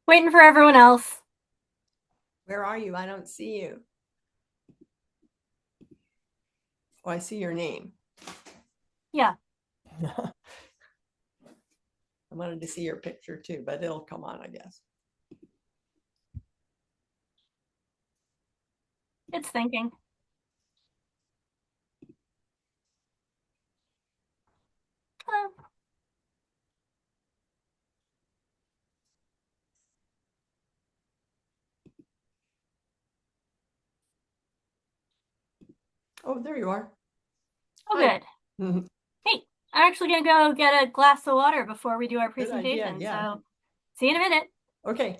Waiting for everyone else. Where are you? I don't see you. Oh, I see your name. Yeah. I wanted to see your picture too, but it'll come on, I guess. It's thinking. Uh, Oh, there you are. oh, Hi. good. Hey, I'm actually gonna go get a glass of water before we do our Good idea. presentation. Yeah. So, see you in a minute. Okay.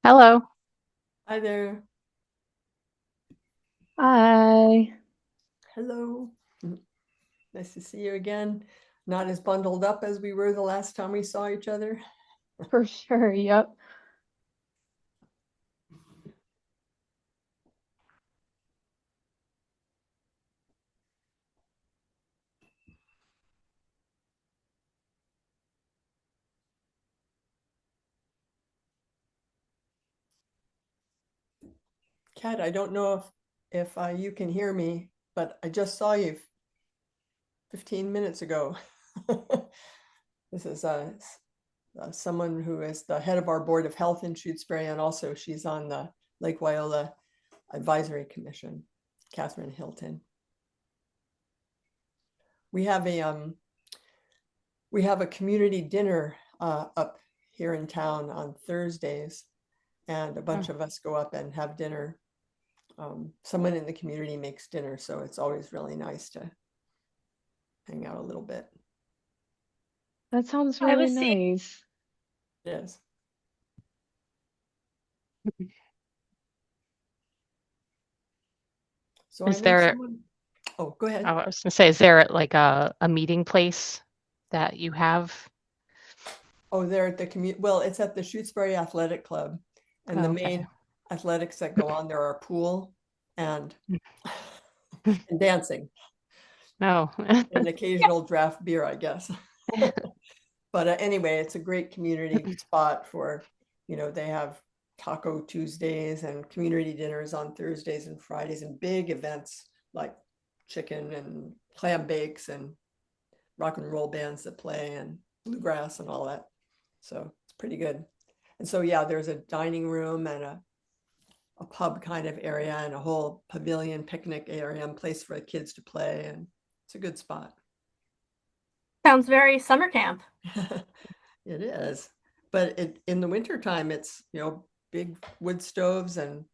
Hello. Hi there. Hi. Hello. Nice to see you again. Not as bundled up as we were the last time we saw each other. For sure. Yep. Kat, I don't know if you can hear me, but I just saw you 15 minutes ago. This is someone who is the head of our Board of Health in Shutesbury, and also she's on the Lake Wyola Advisory Commission, Catherine Hilton. We have a community dinner up here in town on Thursdays, and a bunch of us go up and have dinner. Someone in the community makes dinner, so it's always really nice to hang out a little bit. That sounds I really was seeing. nice. Yes. So I Is know there, someone. Oh, go ahead. I was gonna say, is there like a meeting place that you have? Oh, they're at the well, it's at the Shutesbury Athletic Club, and the Oh, okay. main athletics that go on there are pool and and dancing No. and occasional draft beer, I guess. But anyway, it's a great community spot for, they have Taco Tuesdays and community dinners on Thursdays and Fridays, and big events like chicken and clam bakes and rock and roll bands that play and bluegrass and all that. So it's pretty good. And so, yeah, there's a dining room and a pub kind of area and a whole pavilion picnic area and place for the kids to play. And it's a good spot. Sounds very summer camp. It is. But in the wintertime, it's, big wood stoves and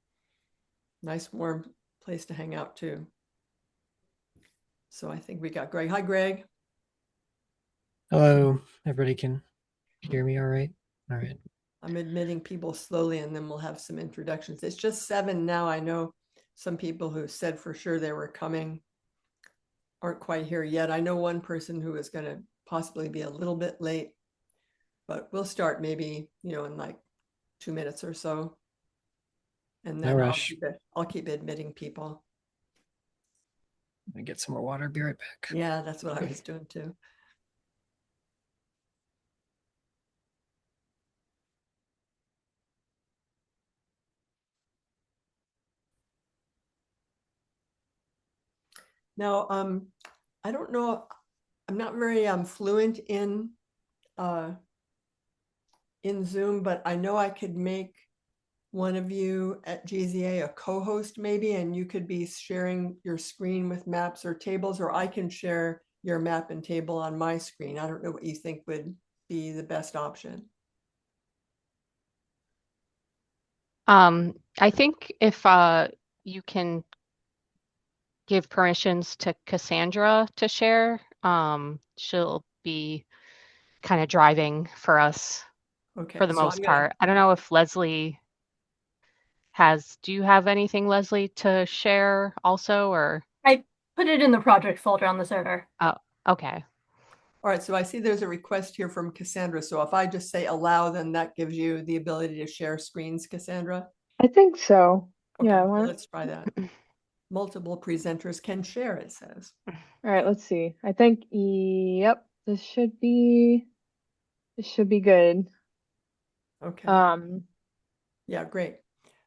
nice warm place to hang out too. So I think we got Greg. Hi, Greg. Hello, everybody can hear me all right? All right. I'm admitting people slowly and then we'll have some introductions. It's just 7 now. I know some people who said for sure they were coming aren't quite here yet. I know one person who is going to possibly be a little bit late, but we'll start maybe, in like 2 minutes or so. And No then rush. I'll keep admitting people. I get some more water. Be right back. Yeah, that's what I was doing too. Now, I don't know, I'm not very fluent in Zoom, but I know I could make one of you at GZA a co-host maybe, and you could be sharing your screen with maps or tables, or I can share your map and table on my screen. I don't know what you think would be the best option. I think if you can give permissions to Cassandra to share, she'll be kind of driving for us Okay, for the so most part. I don't know if Leslie do you have anything, Leslie, to share also, or? I put it in the project folder on the server. Oh, okay. All right, so I see there's a request here from Cassandra. So if I just say allow, then that gives you the ability to share screens, Cassandra? I think so. Okay, Yeah, well, let's try that. Multiple presenters can share, it says. all right, let's see. I think, yep, this should be good. Okay. Um, Yeah, great.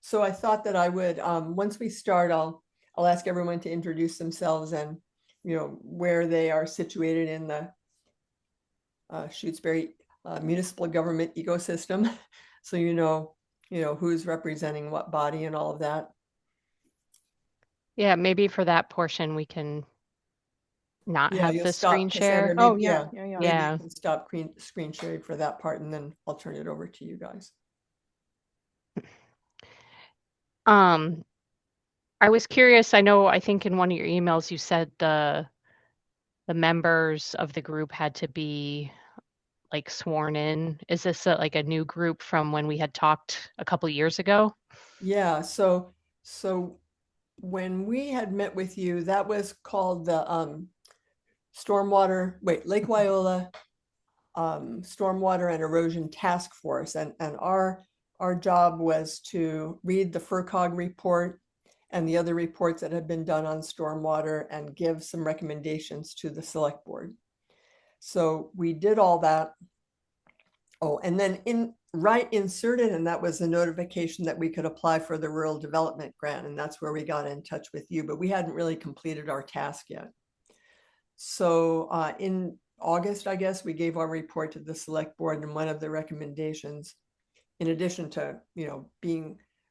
So I thought that I would, once we start, I'll ask everyone to introduce themselves and, where they are situated in the Shutesbury municipal government ecosystem. So who's representing what body and all of that. Yeah, maybe for that portion we can not Yeah, have you'll the screen stop, Cassandra. share. oh Maybe, yeah, yeah, yeah, yeah. maybe Yeah. you can stop screen sharing for that part, and then I'll turn it over to you guys. Um, I was curious, I think in one of your emails you said the members of the group had to be like sworn in. Is this like a new group from when we had talked a couple years ago? Yeah, so when we had met with you, that was called the Lake Wyola Stormwater and Erosion Task Force. And our job was to read the FERCog report and the other reports that had been done on stormwater and give some recommendations to the select board. So we did all that. Oh, and then inserted, and that was a notification that we could apply for the rural development grant. And that's where we got in touch with you, but we hadn't really completed our task yet. So in August, I guess, we gave our report to the select board, and one of the recommendations, in addition to,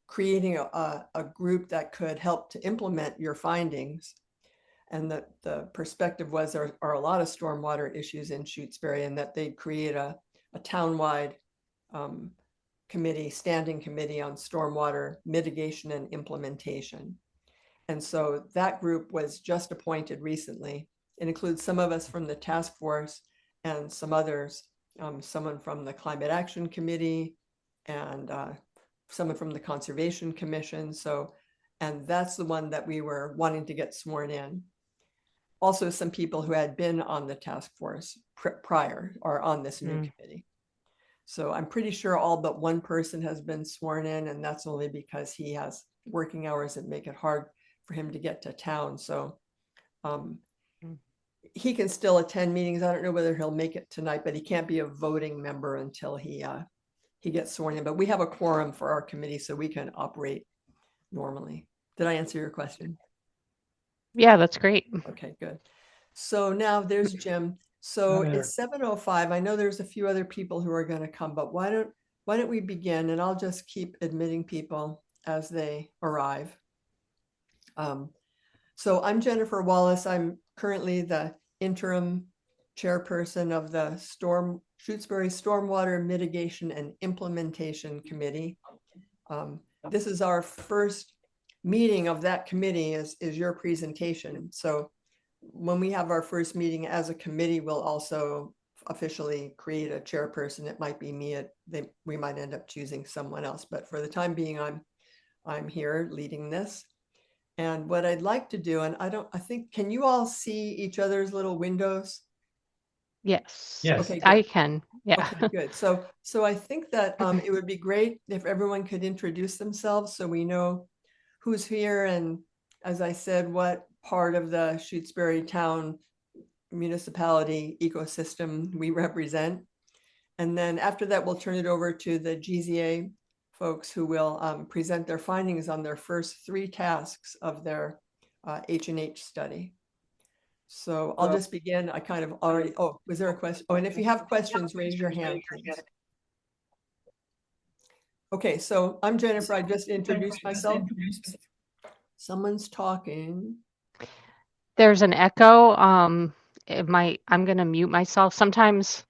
creating a group that could help to implement your findings. And the perspective was there are a lot of stormwater issues in Shutesbury, and that they'd create a townwide standing committee on stormwater mitigation and implementation. And so that group was just appointed recently. It includes some of us from the task force and some others, someone from the Climate Action Committee and someone from the Conservation Commission. And that's the one that we were wanting to get sworn in. Also, some people who had been on the task force prior are on this new committee. So I'm pretty sure all but one person has been sworn in, and that's only because he has working hours that make it hard for him to get to town. So he can still attend meetings. I don't know whether he'll make it tonight, but he can't be a voting member until he he gets sworn in, but we have a quorum for our committee, so we can operate normally. Did I answer your question? Yeah, that's great. Okay, good. So now there's Jim. So Hi there. it's 7:05. I know there's a few other people who are going to come, but why don't we begin? And I'll just keep admitting people as they arrive. So I'm Jennifer Wallace. I'm currently the interim chairperson of the Shutesbury Stormwater Mitigation and Implementation Committee. This is our first meeting of that committee is your presentation. So when we have our first meeting as a committee, we'll also officially create a chairperson. It might be me. We might end up choosing someone else, but for the time being, I'm here leading this. And what I'd like to do, and I think, can you all see each other's little windows? Yes. Yes. Okay, I good. can. Yeah. Okay, good. So I think that it would be great if everyone could introduce themselves so we know who's here and, as I said, what part of the Shutesbury Town municipality ecosystem we represent. And then after that, we'll turn it over to the GZA folks who will present their findings on their first 3 tasks of their H&H study. So I'll just begin. I kind of already, was there a question? Oh, and if you have questions, raise your hand, please. Okay, so I'm Jennifer. I just introduced myself. Someone's talking. There's an echo. I'm gonna mute myself. Sometimes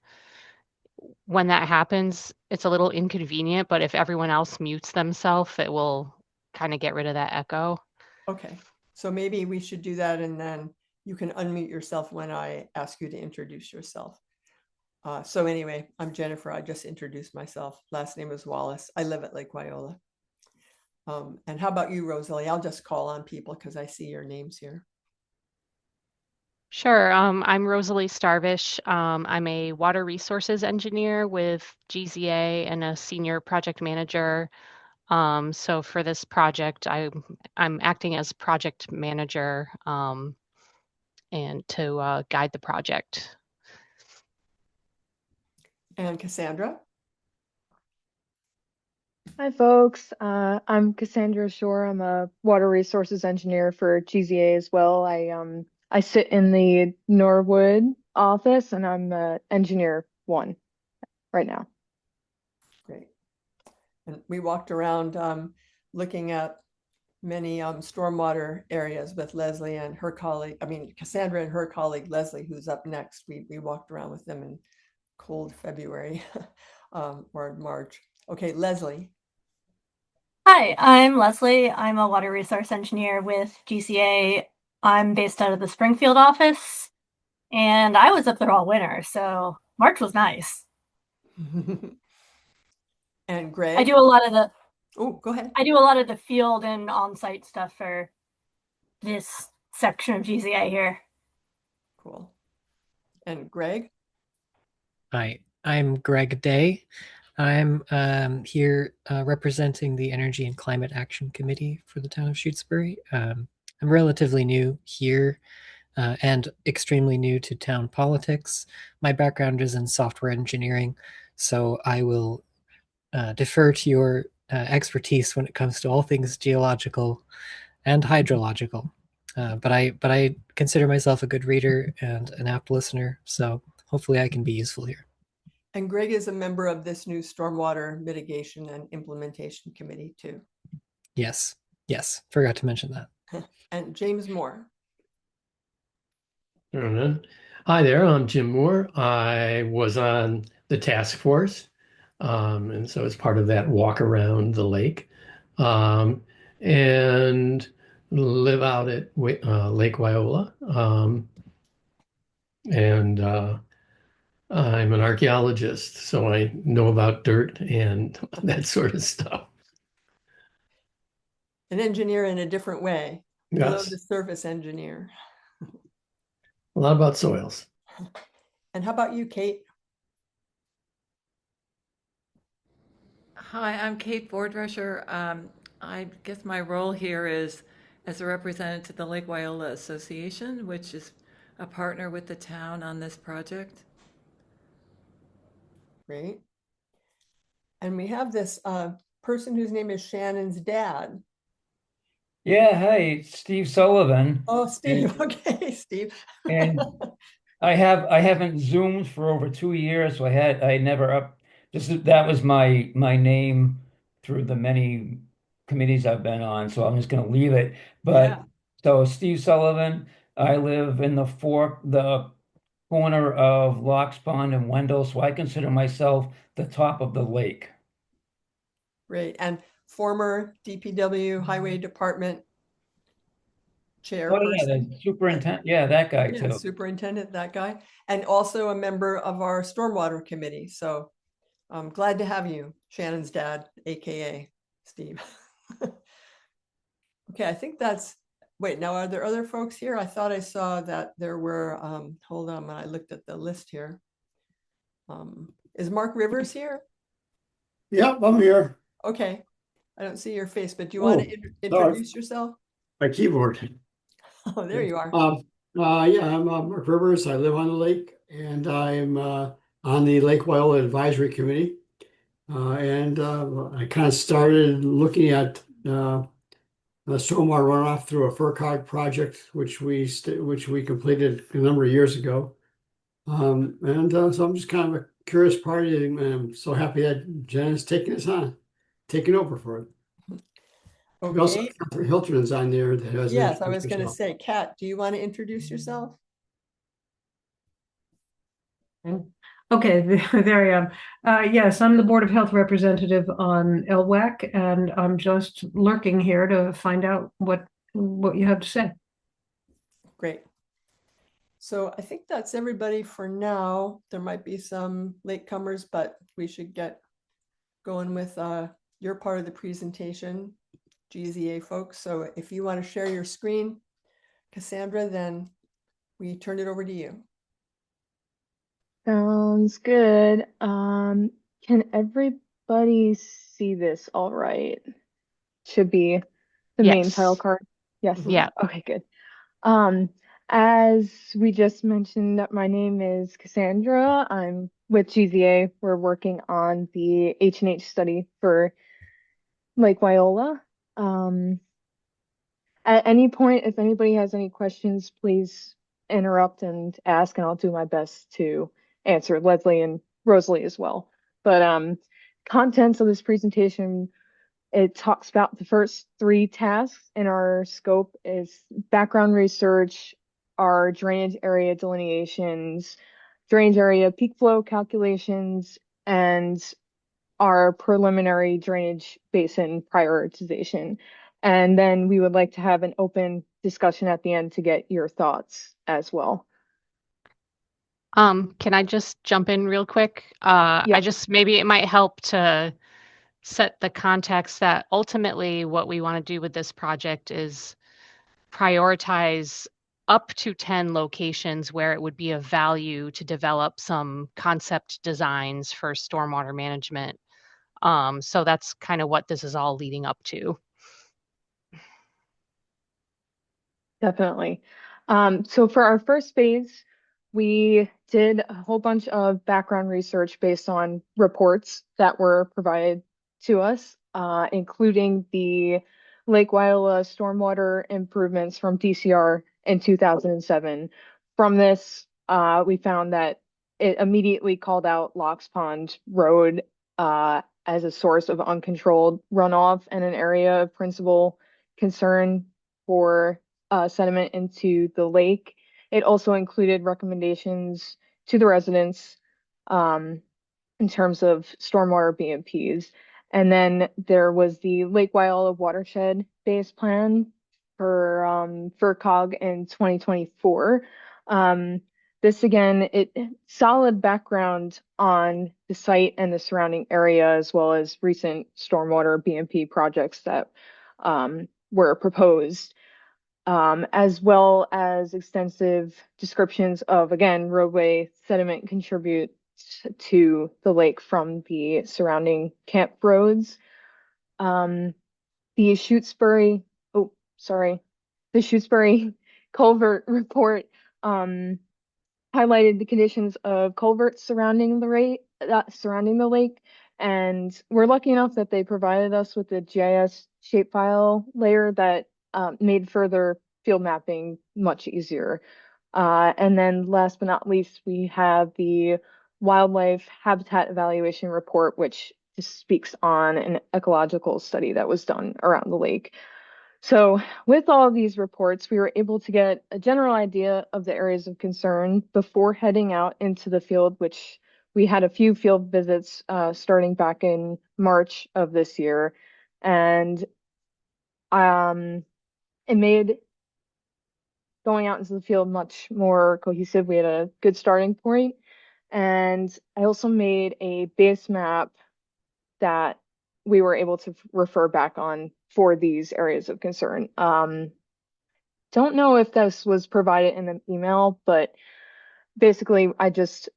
when that happens, it's a little inconvenient, but if everyone else mutes themselves, it will kind of get rid of that echo. Okay, so maybe we should do that and then you can unmute yourself when I ask you to introduce yourself. So anyway, I'm Jennifer. I just introduced myself. Last name is Wallace. I live at Lake Wyola. And how about you, Rosalie? I'll just call on people because I see your names here. Sure. I'm Rosalie Starvish. I'm a water resources engineer with GZA and a senior project manager. So for this project, I'm acting as project manager and to guide the project. And Cassandra? Hi, folks. I'm Cassandra Shore. I'm a water resources engineer for GZA as well. I sit in the Norwood office, and I'm engineer 1 right now. Great. And we walked around looking at many stormwater areas with Leslie and her colleague, Cassandra and her colleague, Leslie, who's up next. We walked around with them in cold February or March. Okay, Leslie. Hi, I'm Leslie. I'm a water resource engineer with GCA. I'm based out of the Springfield office, and I was up there all winter, so March was nice. And Greg. I do a lot of the Go ahead. I do a lot of the field and on-site stuff for this section of GCA here. Cool. And Greg. Hi, I'm Greg Day. I'm here representing the Energy and Climate Action Committee for the town of Shutesbury. I'm relatively new here and extremely new to town politics. My background is in software engineering, so I will defer to your expertise when it comes to all things geological and hydrological. But I consider myself a good reader and an apt listener, so hopefully I can be useful here. And Greg is a member of this new Stormwater Mitigation and Implementation Committee too. Yes, forgot to mention that. And James Moore. Hi there, I'm Jim Moore. I was on the task force, and so as part of that walk around the lake, and live out at Lake Wyola. And I'm an archaeologist, so I know about dirt and that sort of stuff. An engineer in a different way. Below Yes, the surface engineer. a lot about soils. And how about you, Kate? Hi, I'm Kate Boardrusher. I guess my role here is as a representative to the Lake Wyola Association, which is a partner with the town on this project. Great. And we have this person whose name is Shannon's dad. Yeah, hey, Steve Sullivan. Oh, Steve. And, Okay, Steve. and I haven't Zoomed for over 2 years, so I never up just that was my name through the many committees I've been on, so I'm just gonna leave it. Yeah, But so Steve Sullivan, I live in the corner of Locks Pond and Wendell, so I consider myself the top of the lake. great. And former DPW Highway Department Oh yeah, chairperson. the superintendent, yeah, that guy Yeah, too. superintendent, that guy, and also a member of our stormwater committee. So I'm glad to have you, Shannon's dad, AKA Steve. Okay, I think that's, wait, now are there other folks here? I thought I saw that there were, hold on, when I looked at the list here. Is Mark Rivers here? Yep, I'm here. Okay, I don't see your face, but do you want to Sorry, introduce yourself? my keyboard. Oh, there you are. Yeah, I'm Mark Rivers. I live on the lake, and I'm on the Lake Wyola Advisory Committee. I kind of started looking at the stormwater runoff through a FERCog project, which we completed a number of years ago. So I'm just kind of a curious party, and I'm so happy that Jen is taking us on, taking over for it. We also Okay, have Catherine Hilton's on there that has yes, I was introduced going to herself. say, Kat, do you want to introduce yourself? Okay, there I am. Yes, I'm the Board of Health representative on LWAC, and I'm just lurking here to find out what you have to say. Great. So I think that's everybody for now. There might be some latecomers, but we should get going with your part of the presentation, GZA folks. So if you want to share your screen, Cassandra, then we turn it over to you. Sounds good. Can everybody see this all right? Should be the main title Yes. card. Yes. Mhm. Yeah. Okay, good. Um, as we just mentioned, my name is Cassandra. I'm with GZA. We're working on the H&H study for Lake Wyola. At any point, if anybody has any questions, please interrupt and ask, and I'll do my best to answer. Leslie and Rosalie as well. But contents of this presentation, it talks about the first three tasks in our scope is background research, our drainage area delineations, drainage area peak flow calculations, and our preliminary drainage basin prioritization. And then we would like to have an open discussion at the end to get your thoughts as well. Can I just jump in real quick? Yep. Maybe it might help to set the context that ultimately what we want to do with this project is prioritize up to 10 locations where it would be of value to develop some concept designs for stormwater management. So that's kind of what this is all leading up to. Definitely. So for our first phase, we did a whole bunch of background research based on reports that were provided to us, including the Lake Wyola stormwater improvements from DCR in 2007. From this, we found that it immediately called out Locks Pond Road as a source of uncontrolled runoff and an area of principal concern for sediment into the lake. It also included recommendations to the residents in terms of stormwater BMPs. And then there was the Lake Wyola watershed based plan for COG in 2024. This again, it solid background on the site and the surrounding area, as well as recent stormwater BMP projects that were proposed, as well as extensive descriptions of, again, roadway sediment contribute to the lake from the surrounding camp roads. The Shutesbury, oh, sorry, the Shutesbury culvert report highlighted the conditions of culverts surrounding the lake, And we're lucky enough that they provided us with the GIS shapefile layer that made further field mapping much easier. And then last but not least, we have the wildlife habitat evaluation report, which just speaks on an ecological study that was done around the lake. So with all of these reports, we were able to get a general idea of the areas of concern before heading out into the field, which we had a few field visits starting back in March of this year. And it made going out into the field much more cohesive. We had a good starting point. And I also made a base map that we were able to refer back on for these areas of concern. Don't know if this was provided in an email, but basically I just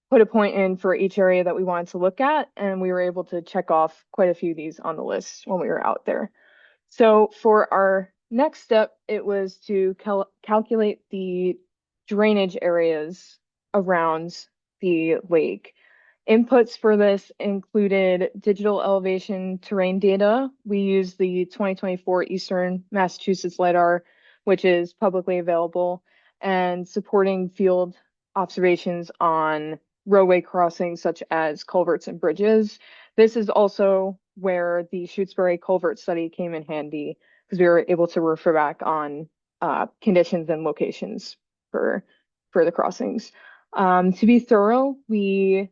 put a point in for each area that we wanted to look at, and we were able to check off quite a few of these on the list when we were out there. So for our next step, it was to calculate the drainage areas around the lake. Inputs for this included digital elevation terrain data. We used the 2024 Eastern Massachusetts LiDAR, which is publicly available, and supporting field observations on roadway crossings such as culverts and bridges. This is also where the Shutesbury culvert study came in handy because we were able to refer back on conditions and locations for the crossings. To be thorough, we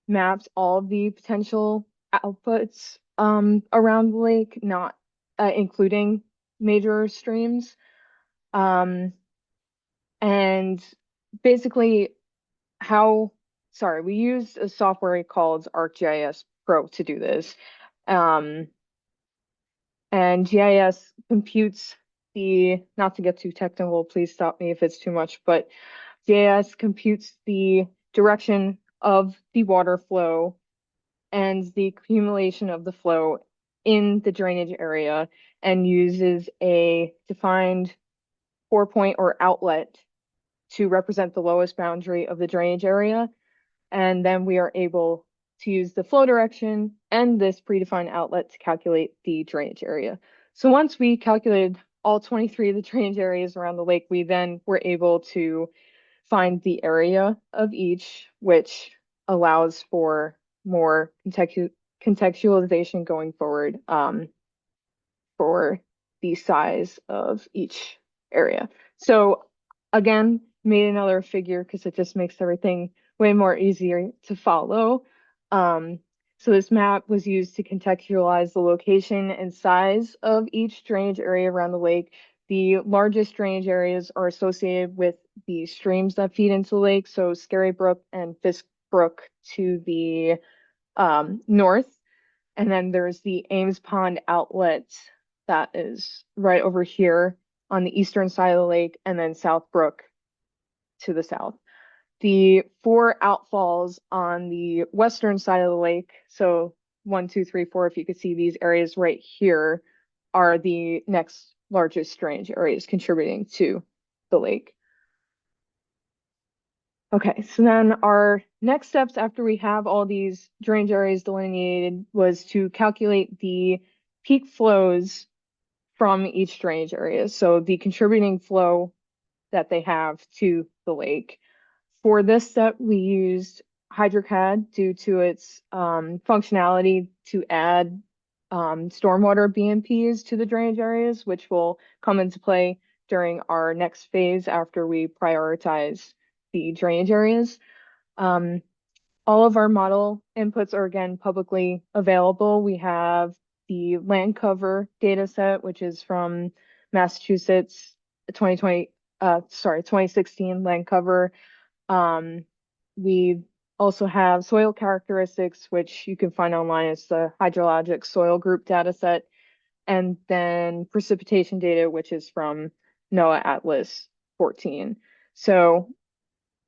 mapped all of the potential outputs around the lake, not including major streams. And basically we used a software called ArcGIS Pro to do this. And GIS computes not to get too technical, please stop me if it's too much, but GIS computes the direction of the water flow and the accumulation of the flow in the drainage area and uses a defined 4-point or outlet to represent the lowest boundary of the drainage area. And then we are able to use the flow direction and this predefined outlet to calculate the drainage area. So once we calculated all 23 of the drainage areas around the lake, we then were able to find the area of each, which allows for more contextualization going forward for the size of each area. So again, made another figure because it just makes everything way more easier to follow. So this map was used to contextualize the location and size of each drainage area around the lake. The largest drainage areas are associated with the streams that feed into the lake, so Scary Brook and Fisk Brook to the north. And then there's the Ames Pond outlet that is right over here on the eastern side of the lake, and then South Brook to the south. The 4 outfalls on the western side of the lake, so 1, 2, 3, 4, if you could see these areas right here, are the next largest drainage areas contributing to the lake. Okay, so then our next steps after we have all these drainage areas delineated was to calculate the peak flows from each drainage area. So the contributing flow that they have to the lake. For this step, we used HydroCAD due to its functionality to add stormwater BMPs to the drainage areas, which will come into play during our next phase after we prioritize the drainage areas. All of our model inputs are again publicly available. We have the land cover data set, which is from Massachusetts 2016 land cover. We also have soil characteristics, which you can find online as the hydrologic soil group data set, and then precipitation data, which is from NOAA Atlas 14. So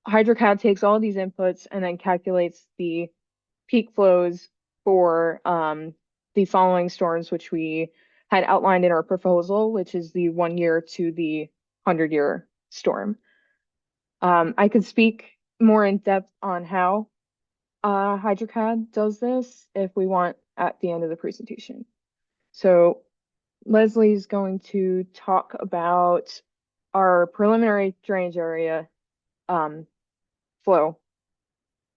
HydroCAD takes all these inputs and then calculates the peak flows for the following storms, which we had outlined in our proposal, which is the 1-year to the 100-year storm. I could speak more in depth on how HydroCAD does this if we want at the end of the presentation. So Leslie's going to talk about our preliminary drainage area flow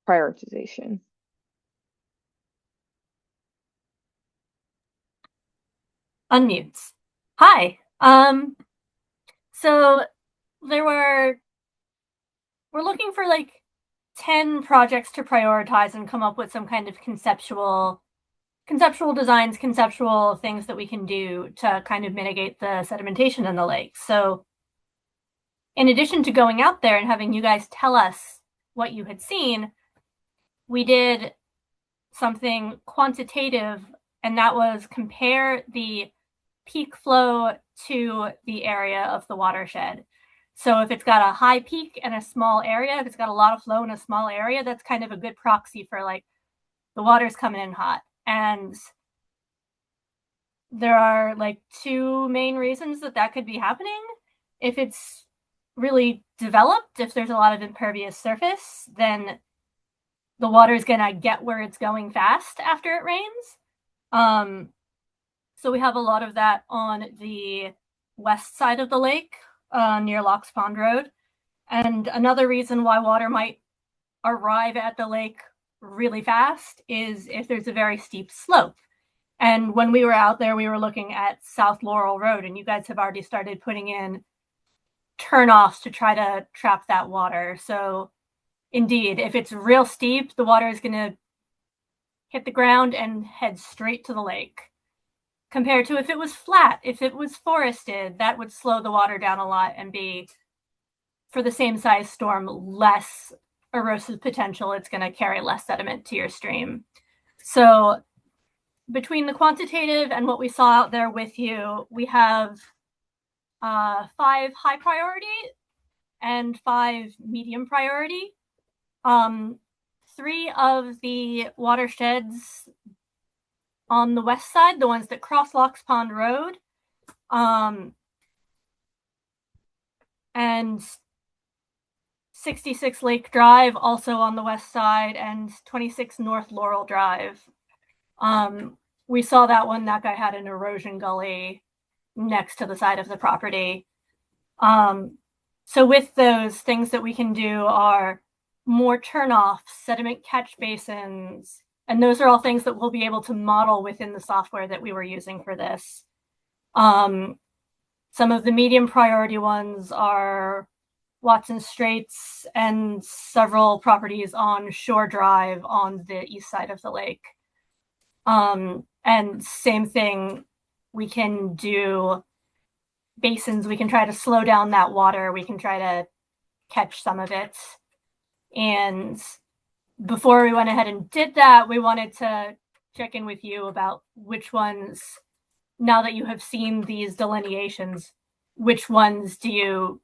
prioritization. Unmutes. Hi. So we're looking for like 10 projects to prioritize and come up with some kind of conceptual designs, conceptual things that we can do to kind of mitigate the sedimentation in the lake. So in addition to going out there and having you guys tell us what you had seen, we did something quantitative, and that was compare the peak flow to the area of the watershed. So if it's got a high peak and a small area, if it's got a lot of flow in a small area, that's kind of a good proxy for like the water's coming in hot. And there are like two main reasons that could be happening. If it's really developed, if there's a lot of impervious surface, then the water is going to get where it's going fast after it rains. So we have a lot of that on the west side of the lake, near Locks Pond Road. And another reason why water might arrive at the lake really fast is if there's a very steep slope. And when we were out there, we were looking at South Laurel Road, and you guys have already started putting in turnoffs to try to trap that water. So indeed, if it's real steep, the water is going to hit the ground and head straight to the lake. Compared to if it was flat, if it was forested, that would slow the water down a lot and be, for the same size storm, less erosive potential. It's going to carry less sediment to your stream. So between the quantitative and what we saw out there with you, we have 5 high priority and 5 medium priority. 3 of the watersheds on the west side, the ones that cross Locks Pond Road, and 66 Lake Drive, also on the west side, and 26 North Laurel Drive. We saw that one. That guy had an erosion gully next to the side of the property. So with those, things that we can do are more turnoffs, sediment catch basins, and those are all things that we'll be able to model within the software that we were using for this. Some of the medium priority ones are Watson Straits and several properties on Shore Drive on the east side of the lake. And same thing, we can do basins. We can try to slow down that water. We can try to catch some of it. And before we went ahead and did that, we wanted to check in with you about which ones, now that you have seen these delineations, which ones do you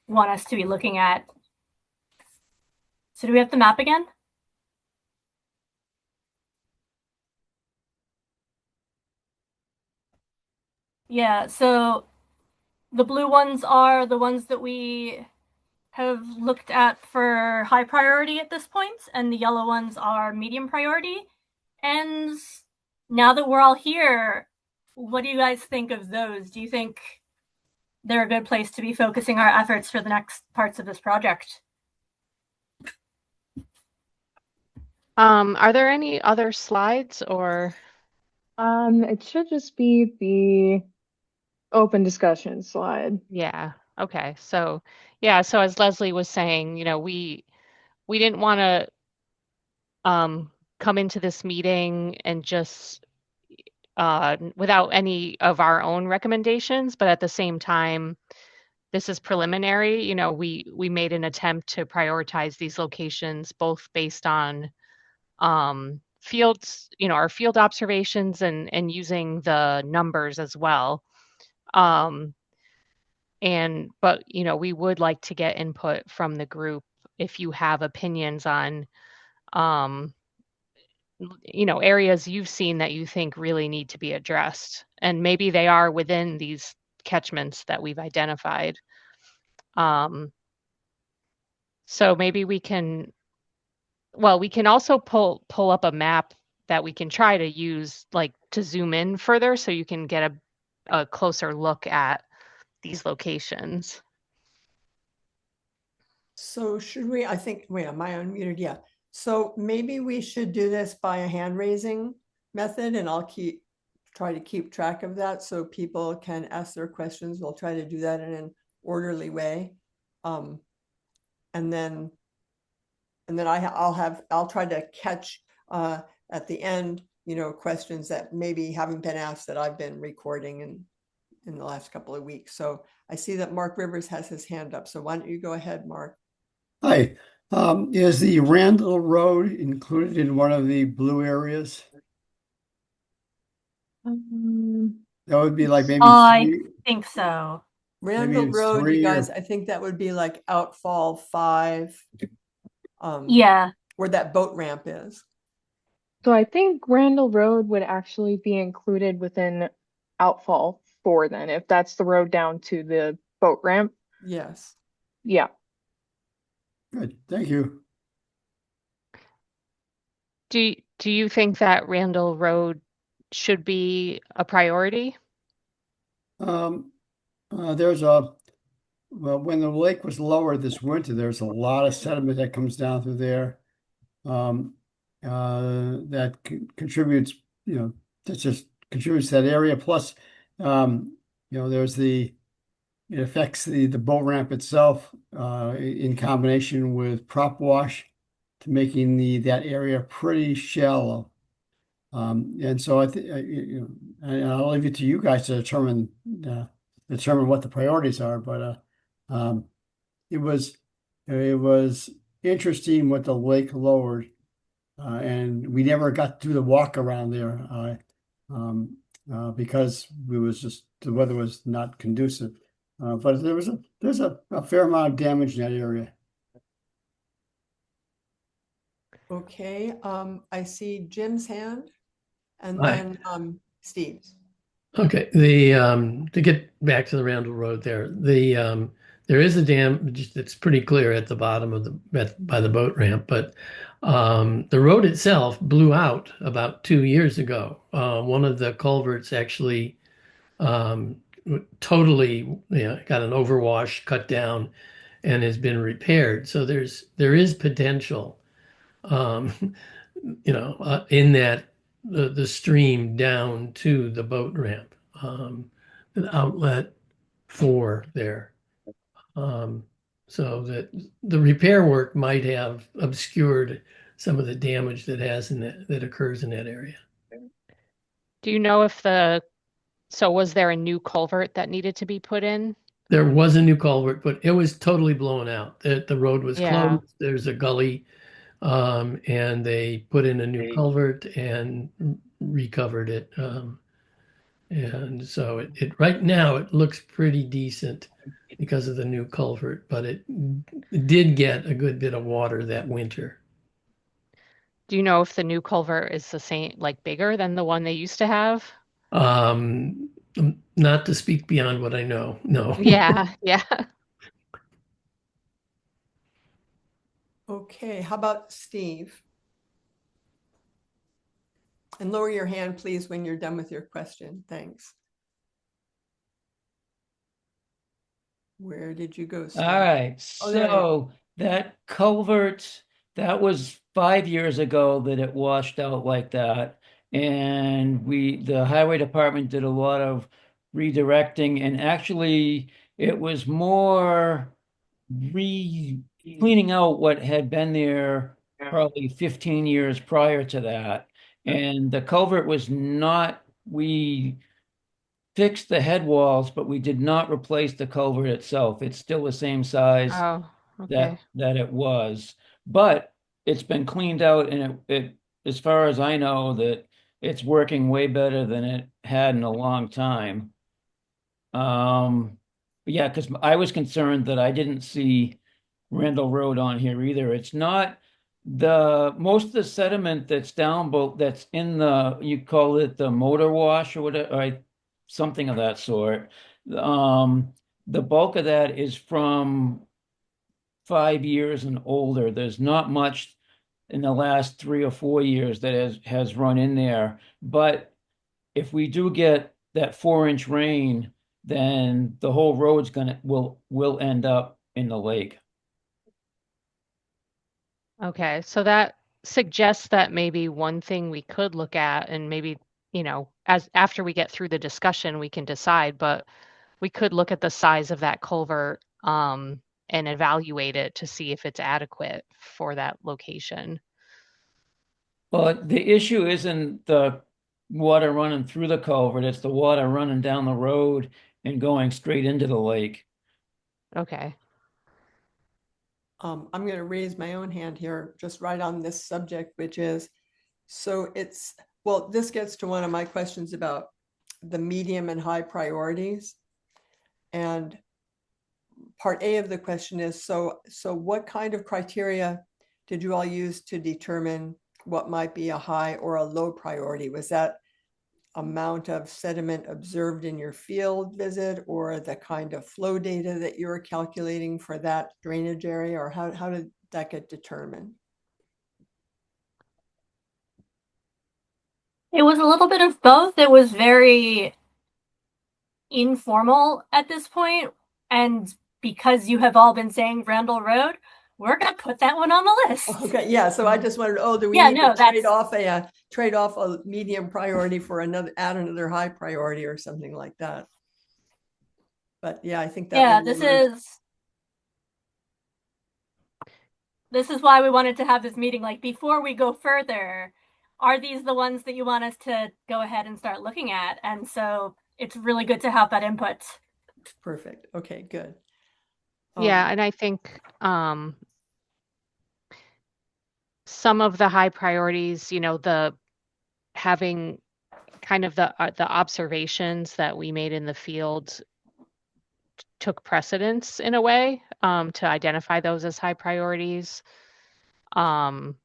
want us to be looking at? So do we have the map again? Yeah, so the blue ones are the ones that we have looked at for high priority at this point, and the yellow ones are medium priority. And now that we're all here, what do you guys think of those? Do you think they're a good place to be focusing our efforts for the next parts of this project? Are there any other slides or? It should just be the open discussion slide. Yeah. Okay. So yeah, so as Leslie was saying, we didn't want to come into this meeting and just without any of our own recommendations, but at the same time, this is preliminary. We made an attempt to prioritize these locations both based on fields, our field observations and using the numbers as well. But we would like to get input from the group if you have opinions on areas you've seen that you think really need to be addressed, and maybe they are within these catchments that we've identified. So maybe we can well, we can also pull up a map that we can try to use like to zoom in further so you can get a closer look at these locations. So should we, I think, wait, am I unmuted? Yeah. So maybe we should do this by a hand raising method and I'll try to keep track of that so people can ask their questions. We'll try to do that in an orderly way. Um, and then I'll try to catch at the end, questions that maybe haven't been asked that I've been recording in the last couple of weeks. So I see that Mark Rivers has his hand up. So why don't you go ahead, Mark? Hi, is the Randall Road included in one of the blue areas? That would be like maybe I three, think so. maybe Randall it's Road, you three guys, or I think that would be like outfall 5, Yeah. where that boat ramp is. So I think Randall Road would actually be included within Outfall 4 then, if that's the road down to the boat ramp. Yes. Yeah. good. Thank you. Do you think that Randall Road should be a priority? Um, there's a well, when the lake was lower this winter, there's a lot of sediment that comes down through there. Um, that contributes, that just contributes to that area. Plus, there's it affects the boat ramp itself, in combination with prop wash to making that area pretty shallow. And so I think, and I'll leave it to you guys to determine what the priorities are, but, um, it was interesting what the lake lowered, and we never got to do the walk around there, because the weather was not conducive. But there's a fair amount of damage in that area. Okay. I see Jim's hand and Hi. then Steve's. Okay, to get back to the Randall Road there is a dam that's pretty clear at the bottom of by the boat ramp, but the road itself blew out about 2 years ago. One of the culverts actually um, totally, got an overwash, cut down, and has been repaired. So there is potential, um, in that the stream down to the boat ramp, an outlet for there. Um, so that the repair work might have obscured some of the damage that occurs in that area. Do you know if so was there a new culvert that needed to be put in? There was a new culvert, but it was totally blown out. The road was Yeah. closed. There's a gully, and they put in a new culvert and recovered it. And so it right now it looks pretty decent because of the new culvert, but it did get a good bit of water that winter. Do you know if the new culvert is the same, like bigger than the one they used to have? Um, Not to speak beyond what I know, no. Yeah, yeah. Okay. How about Steve? And lower your hand, please, when you're done with your question. Thanks. Where did you go, All Steve? right, Oh, there you are. so that culvert, that was 5 years ago that it washed out like that. And the highway department did a lot of redirecting, and actually it was more cleaning out what had been there probably 15 years prior to that. And the culvert was not, we fixed the head walls, but we did not replace the culvert itself. It's still the same size Oh, that okay. that it was, but it's been cleaned out, and it as far as I know that it's working way better than it had in a long time. Um, yeah, because I was concerned that I didn't see Randall Road on here either. It's not most of the sediment that's down both that's in you call it the motor wash or whatever, or something of that sort. Um, the bulk of that is from 5 years and older. There's not much in the last 3 or 4 years that has run in there. But if we do get that 4 inch rain, then the whole road's gonna will end up in the lake. Okay, so that suggests that maybe one thing we could look at, and maybe, as after we get through the discussion, we can decide, but we could look at the size of that culvert, and evaluate it to see if it's adequate for that location. Well, the issue isn't the water running through the culvert, it's the water running down the road and going straight into the lake. Okay. I'm going to raise my own hand here, just right on this subject, which is, well, this gets to one of my questions about the medium and high priorities. And part A of the question is, so what kind of criteria did you all use to determine what might be a high or a low priority? Was that amount of sediment observed in your field visit, or the kind of flow data that you were calculating for that drainage area, or how did that get determined? It was a little bit of both. It was very informal at this point, and because you have all been saying Randall Road, we're going to put that one on the list. Okay, yeah. So I just wondered, do we Yeah, need no, to trade off a medium priority for add another high priority or something like that? But yeah, I think that yeah, would be this is why we wanted to have this meeting. Like, before we go further, are these the ones that you want us to go ahead and start looking at? And so it's really good to have that input. perfect. Okay, good. Yeah, and I think some of the high priorities, the having kind of the observations that we made in the field took precedence in a way, to identify those as high priorities. Um,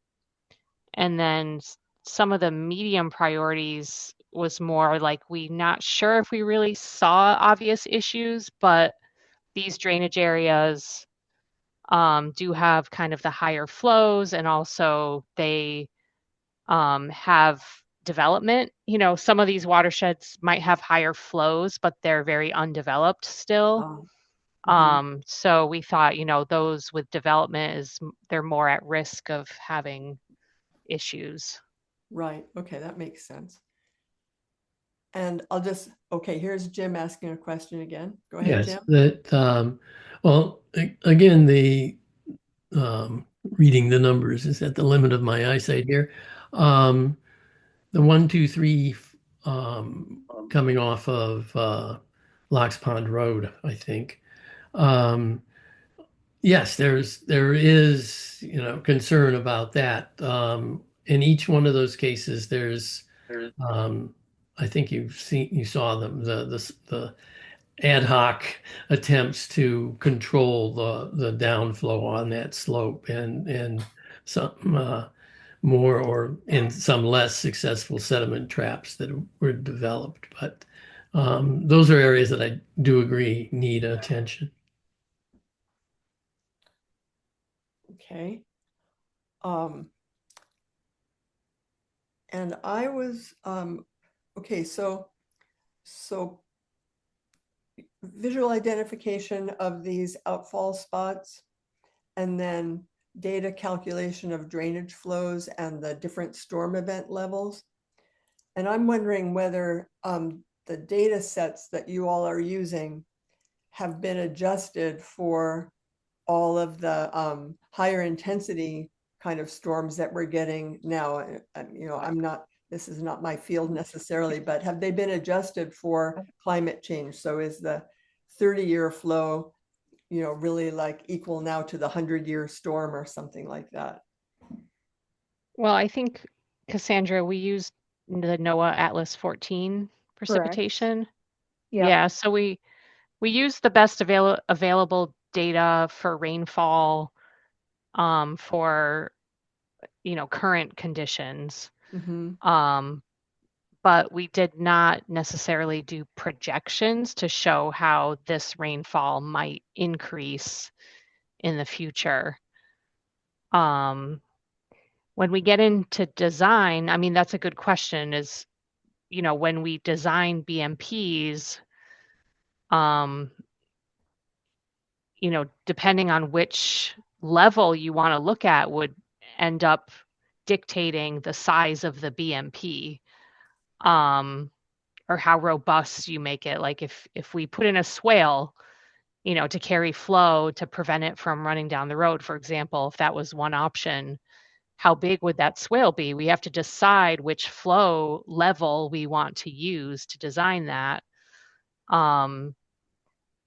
and then some of the medium priorities was more like we not sure if we really saw obvious issues, but these drainage areas do have kind of the higher flows, and also they have development. Some of these watersheds might have higher flows, but they're very undeveloped still. So we thought, those with development they're more at risk of having issues. Right. Okay, that makes sense. And here's Jim asking a question again. Go ahead, Yes, Jim. well, again, reading the numbers is at the limit of my eyesight here. The 1, 2, 3 coming off of Locks Pond Road, I think. Yes, there is, concern about that. In each one of those cases, um, I think you saw them, the ad hoc attempts to control the downflow on that slope, and some more or in some less successful sediment traps that were developed. But those are areas that I do agree need attention. Okay. And I was okay, so visual identification of these outfall spots, and then data calculation of drainage flows and the different storm event levels. And I'm wondering whether the data sets that you all are using have been adjusted for all of the higher intensity kind of storms that we're getting now. This is not my field necessarily, but have they been adjusted for climate change? So is the 30-year flow, really like equal now to the 100-year storm or something like that? Well, I think, Cassandra, we used the NOAA Atlas 14 Correct. precipitation. Yep. Yeah, so we used the best available data for rainfall, for current conditions. Um, but we did not necessarily do projections to show how this rainfall might increase in the future. when we get into design, I mean, that's a good question is, when we design BMPs, um, depending on which level you want to look at would end up dictating the size of the BMP, or how robust you make it. Like if we put in a swale, to carry flow to prevent it from running down the road, for example, if that was one option, how big would that swale be? We have to decide which flow level we want to use to design that. Um,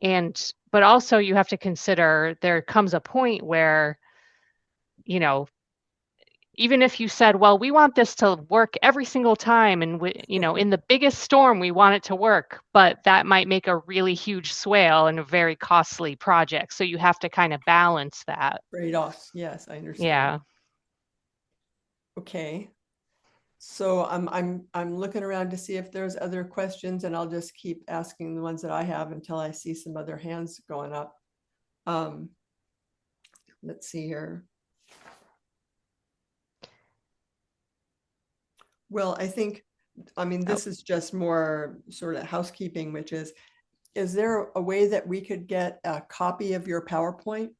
but also you have to consider there comes a point where, you know, even if you said, well, we want this to work every single time, and in the biggest storm, we want it to work, but that might make a really huge swale and a very costly project. So you have to kind of balance that. Trade-offs. Yes, I understand. Yeah. Okay. So I'm looking around to see if there's other questions, and I'll just keep asking the ones that I have until I see some other hands going up. Let's see here. Well, I mean, this is just more sort of housekeeping, which is there a way that we could get a copy of your PowerPoint?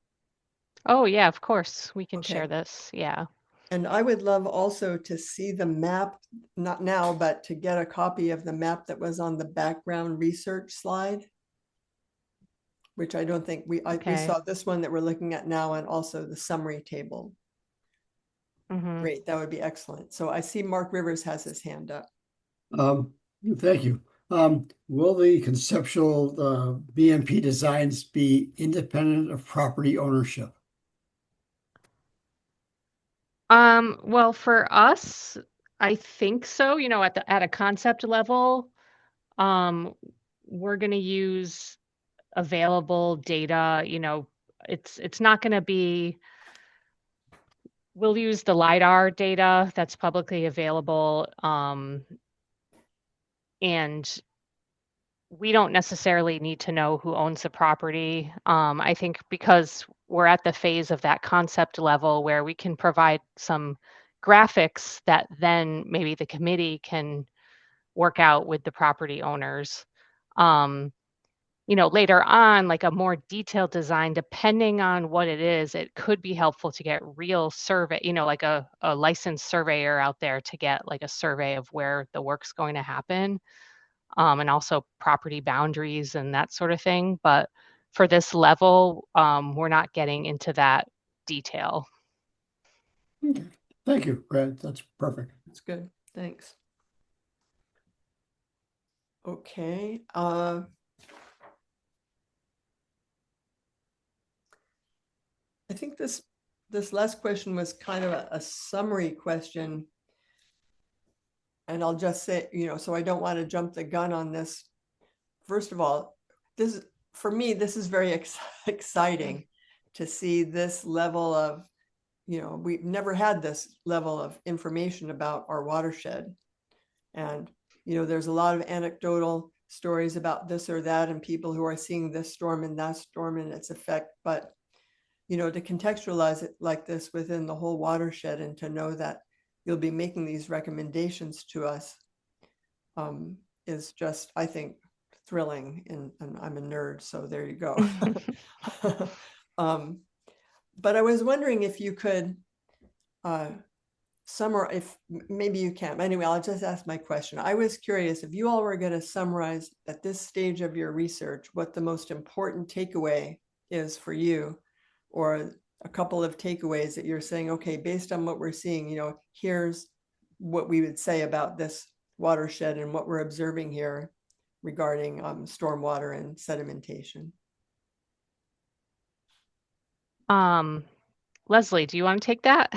Oh, yeah, of course. We can Okay. share this. Yeah. And I would love also to see the map, not now, but to get a copy of the map that was on the background research slide, which I don't think we Okay. saw this one that we're looking at now, and also the summary table. Mm-hmm. Great, that would be excellent. So I see Mark Rivers has his hand up. Thank you. Will the conceptual BMP designs be independent of property ownership? Well, for us, I think so, at a concept level, we're going to use available data, it's not going to be, we'll use the LiDAR data that's publicly available, and we don't necessarily need to know who owns the property. I think because we're at the phase of that concept level where we can provide some graphics that then maybe the committee can work out with the property owners. Later on, like a more detailed design, depending on what it is, it could be helpful to get real survey, like a licensed surveyor out there to get like a survey of where the work's going to happen, and also property boundaries and that sort of thing. But for this level, we're not getting into that detail. Okay. Thank you, Brad. That's perfect. That's good. Thanks. Okay. I think this last question was kind of a summary question. And I'll just say, so I don't want to jump the gun on this. First of all, for me, this is very exciting to see this level of, we've never had this level of information about our watershed. And, there's a lot of anecdotal stories about this or that and people who are seeing this storm and that storm and its effect. But, to contextualize it like this within the whole watershed and to know that you'll be making these recommendations to us is just, I think, thrilling. And I'm a nerd, so there you go. But I was wondering if you could summarize, if maybe you can't. Anyway, I'll just ask my question. I was curious if you all were going to summarize at this stage of your research what the most important takeaway is for you, or a couple of takeaways that you're saying, okay, based on what we're seeing, here's what we would say about this watershed and what we're observing here regarding stormwater and sedimentation. Leslie, do you want to take that?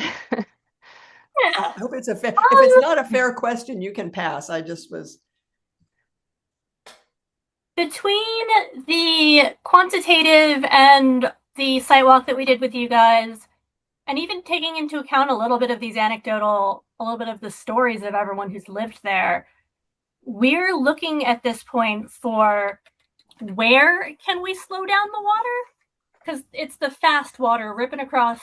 I hope it's if it's not a fair question, you can pass. I just was. Between the quantitative and the site walk that we did with you guys, and even taking into account a little bit of these anecdotal, a little bit of the stories of everyone who's lived there, we're looking at this point for where can we slow down the water? Because it's the fast water ripping across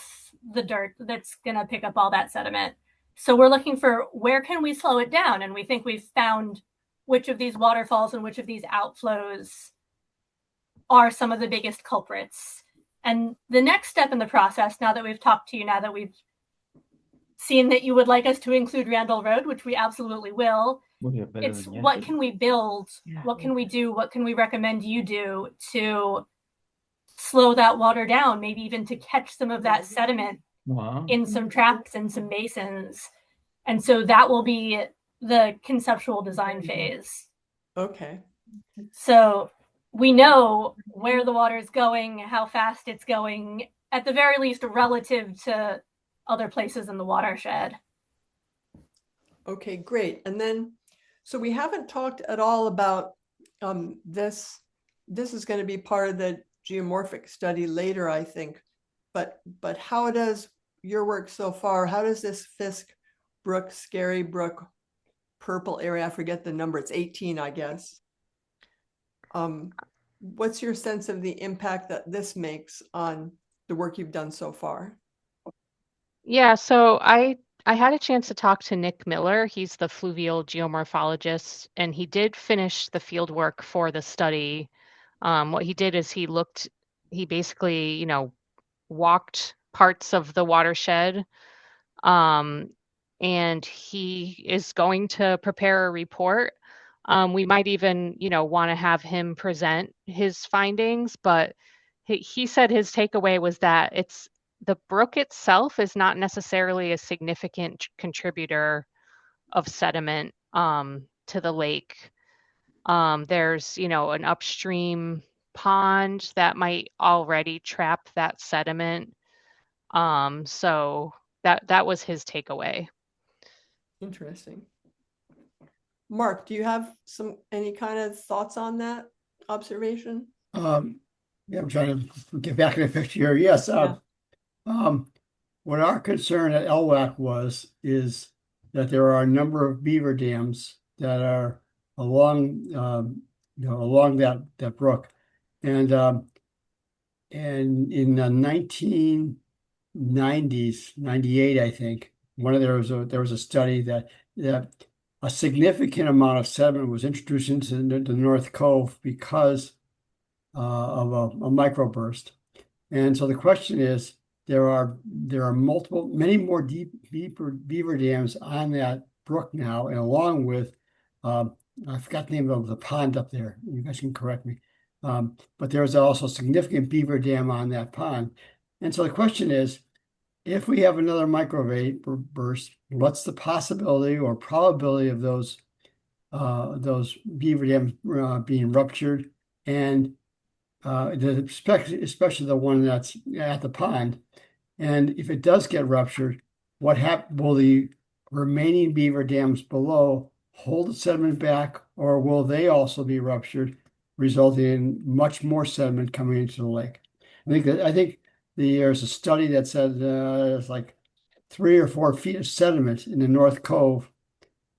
the dirt that's going to pick up all that sediment. So we're looking for where can we slow it down, and we think we've found which of these waterfalls and which of these outflows are some of the biggest culprits. And the next step in the process, now that we've talked to you, now that we've seen that you would like us to include Randall Road, which we absolutely will, it's what can we build, what can we do, what can we recommend you do to slow that water down, maybe even to catch some of that sediment in some traps and some basins. And so that will be the conceptual design phase. Okay. So we know where the water is going, how fast it's going, at the very least relative to other places in the watershed. Okay, great. And then, so we haven't talked at all about this. This is going to be part of the geomorphic study later, I think. But how does your work so far, how does this Fisk Brook, Scary Brook, purple area, I forget the number, it's 18, I guess. What's your sense of the impact that this makes on the work you've done so far? Yeah, so I had a chance to talk to Nick Miller. He's the fluvial geomorphologist, and he did finish the field work for the study. What he did is he basically, walked parts of the watershed, um, and he is going to prepare a report. We might even, want to have him present his findings, but he said his takeaway was that the brook itself is not necessarily a significant contributor of sediment to the lake. There's, an upstream pond that might already trap that sediment. So that was his takeaway. Interesting. Mark, do you have any kind of thoughts on that observation? Yeah, I'm trying to get back in the picture here. Yes. What our concern at LWAC is that there are a number of beaver dams that are along, along that brook, and in the 1990s, 98, I think, there was a study that a significant amount of sediment was introduced into the North Cove because of a microburst. And so the question is, there are many more beaver dams on that brook now, and along with, I forgot the name of the pond up there. You guys can correct me. But there's also a significant beaver dam on that pond. And so the question is, if we have another microburst, what's the possibility or probability of those beaver dams being ruptured, and especially the one that's at the pond? And if it does get ruptured, will the remaining beaver dams below hold the sediment back, or will they also be ruptured, resulting in much more sediment coming into the lake? I think there's a study that said there's like 3 or 4 feet of sediment in the North Cove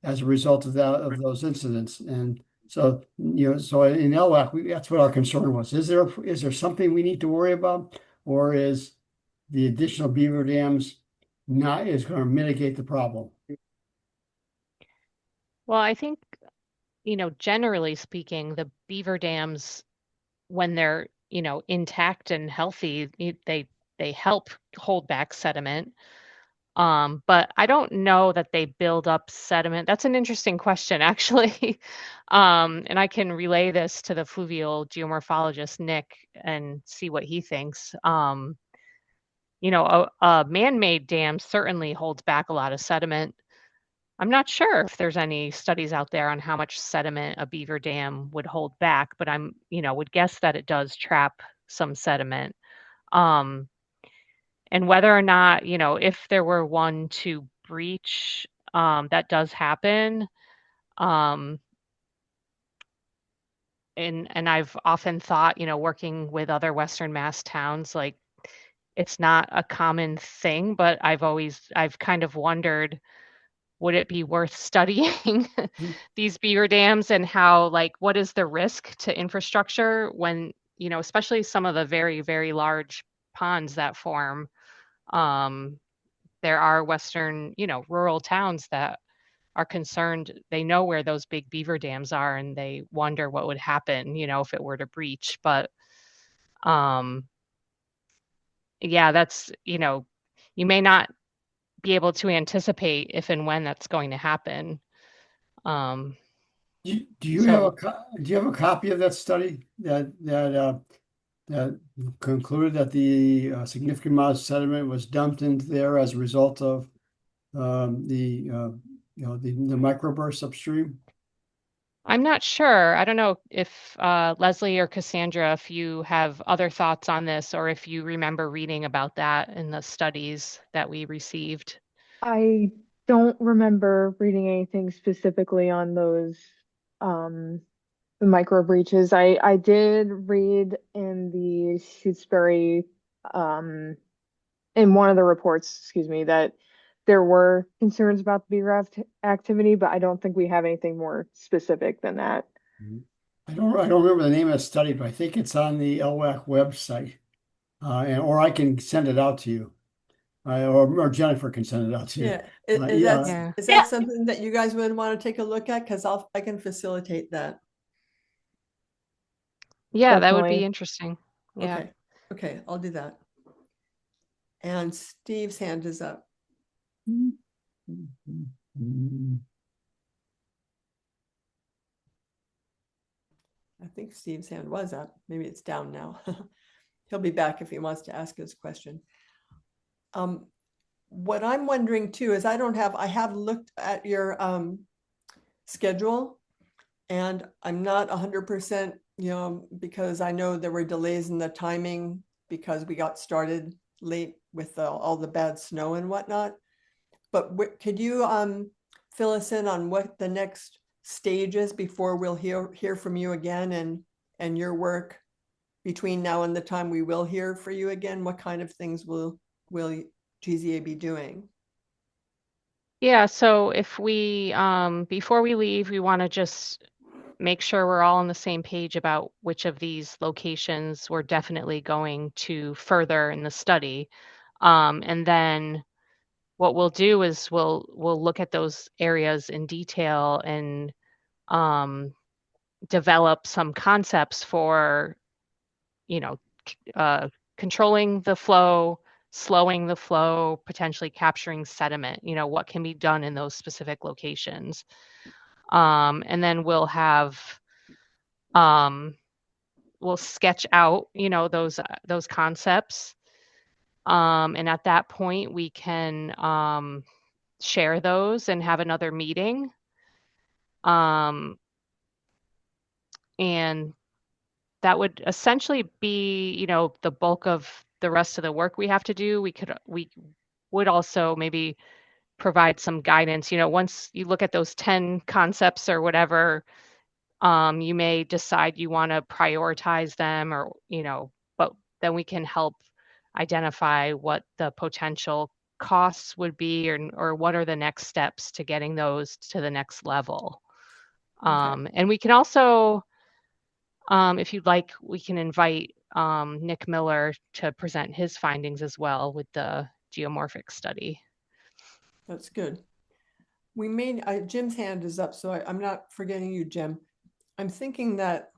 as a result of those incidents. And so, so in LWAC, that's what our concern was. Is there something we need to worry about, or is the additional beaver dams is going to mitigate the problem? Well, I think, generally speaking, the beaver dams, when they're, intact and healthy, they help hold back sediment. But I don't know that they build up sediment. That's an interesting question, actually. And I can relay this to the fluvial geomorphologist, Nick, and see what he thinks. A man-made dam certainly holds back a lot of sediment. I'm not sure if there's any studies out there on how much sediment a beaver dam would hold back, but would guess that it does trap some sediment. Um, and whether or not, if there were one to breach, that does happen. Um, and I've often thought, working with other Western Mass towns, like it's not a common thing, but I've kind of wondered, would it be worth studying these beaver dams, and how, like, what is the risk to infrastructure when, especially some of the very, very large ponds that form, There are Western, rural towns that are concerned. They know where those big beaver dams are and they wonder what would happen, if it were to breach. But um, yeah, you may not be able to anticipate if and when that's going to happen. Um, Do you have so do you have a copy of that study that concluded that the significant amount of sediment was dumped into there as a result of the microbursts upstream? I'm not sure. I don't know if Leslie or Cassandra, if you have other thoughts on this or if you remember reading about that in the studies that we received. I don't remember reading anything specifically on those um micro breaches. I did read in the Shutesbury in one of the reports, excuse me, that there were concerns about the beaver activity, but I don't think we have anything more specific than that. Mhm. I don't remember the name of the study, but I think it's on the LWAC website, or I can send it out to you, or Jennifer can send it out to you. Yeah, is that Yeah, Yeah, is Yeah, that something that you guys would want to take a look at? Because I can facilitate that. yeah, that would be Definitely. interesting. Yeah. Okay, okay, I'll do that. And Steve's hand is up. I think Steve's hand was up. Maybe it's down now. He'll be back if he wants to ask his question. What I'm wondering too is I have looked at your schedule and I'm not 100%, because I know there were delays in the timing because we got started late with all the bad snow and whatnot. But could you fill us in on what the next stage is before we'll hear from you again and your work between now and the time we will hear for you again? What kind of things will GZA be doing? Yeah, so if we, before we leave, we want to just make sure we're all on the same page about which of these locations we're definitely going to further in the study. And then what we'll do is we'll look at those areas in detail and um, develop some concepts for, you know, controlling the flow, slowing the flow, potentially capturing sediment, what can be done in those specific locations. And then um, we'll sketch out, those concepts. And at that point, we can share those and have another meeting. Um, and that would essentially be, the bulk of the rest of the work we have to do. We would also maybe provide some guidance. Once you look at those 10 concepts or whatever, you may decide you want to prioritize them or, but then we can help identify what the potential costs would be or what are the next steps to getting those to the next level. Okay. And we can also, if you'd like, we can invite Nick Miller to present his findings as well with the geomorphic study. That's good. Jim's hand is up, so I'm not forgetting you, Jim. I'm thinking that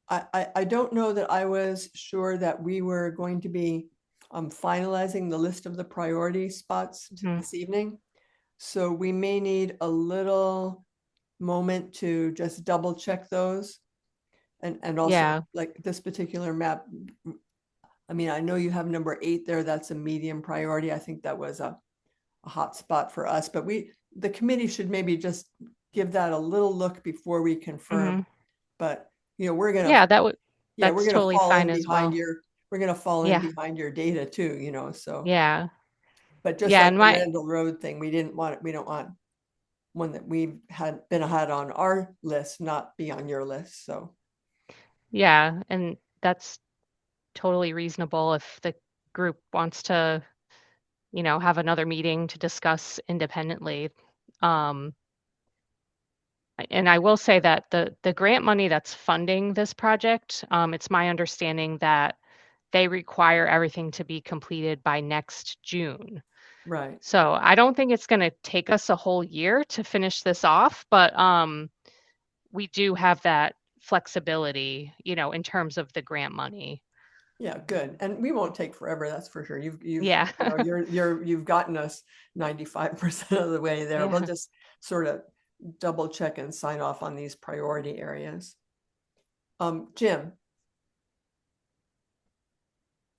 I don't know that I was sure that we were going to be finalizing the list of the priority spots this evening. So we may need a little moment to just double check those. And also Yeah. like this particular map, I mean, I know you have number 8 there. That's a medium priority. I think that was a hot spot for us, but the committee should maybe just give that a little look before we confirm. Mhm. But Yeah, we're that's gonna totally fall in fine as behind well. Yeah. your data too, so. Yeah. But just Yeah, like and the my Randall Road thing, we don't want one that we've had on our list not be on your list. So yeah, and that's totally reasonable if the group wants to, have another meeting to discuss independently. Um, and I will say that the grant money that's funding this project, it's my understanding that they require everything to be completed by next June. Right. So I don't think it's going to take us a whole year to finish this off, but we do have that flexibility, in terms of the grant money. Yeah, good. And we won't take forever, that's for sure. Yeah. You've gotten us 95% of the way there. We'll Yeah. just sort of double check and sign off on these priority areas. Jim.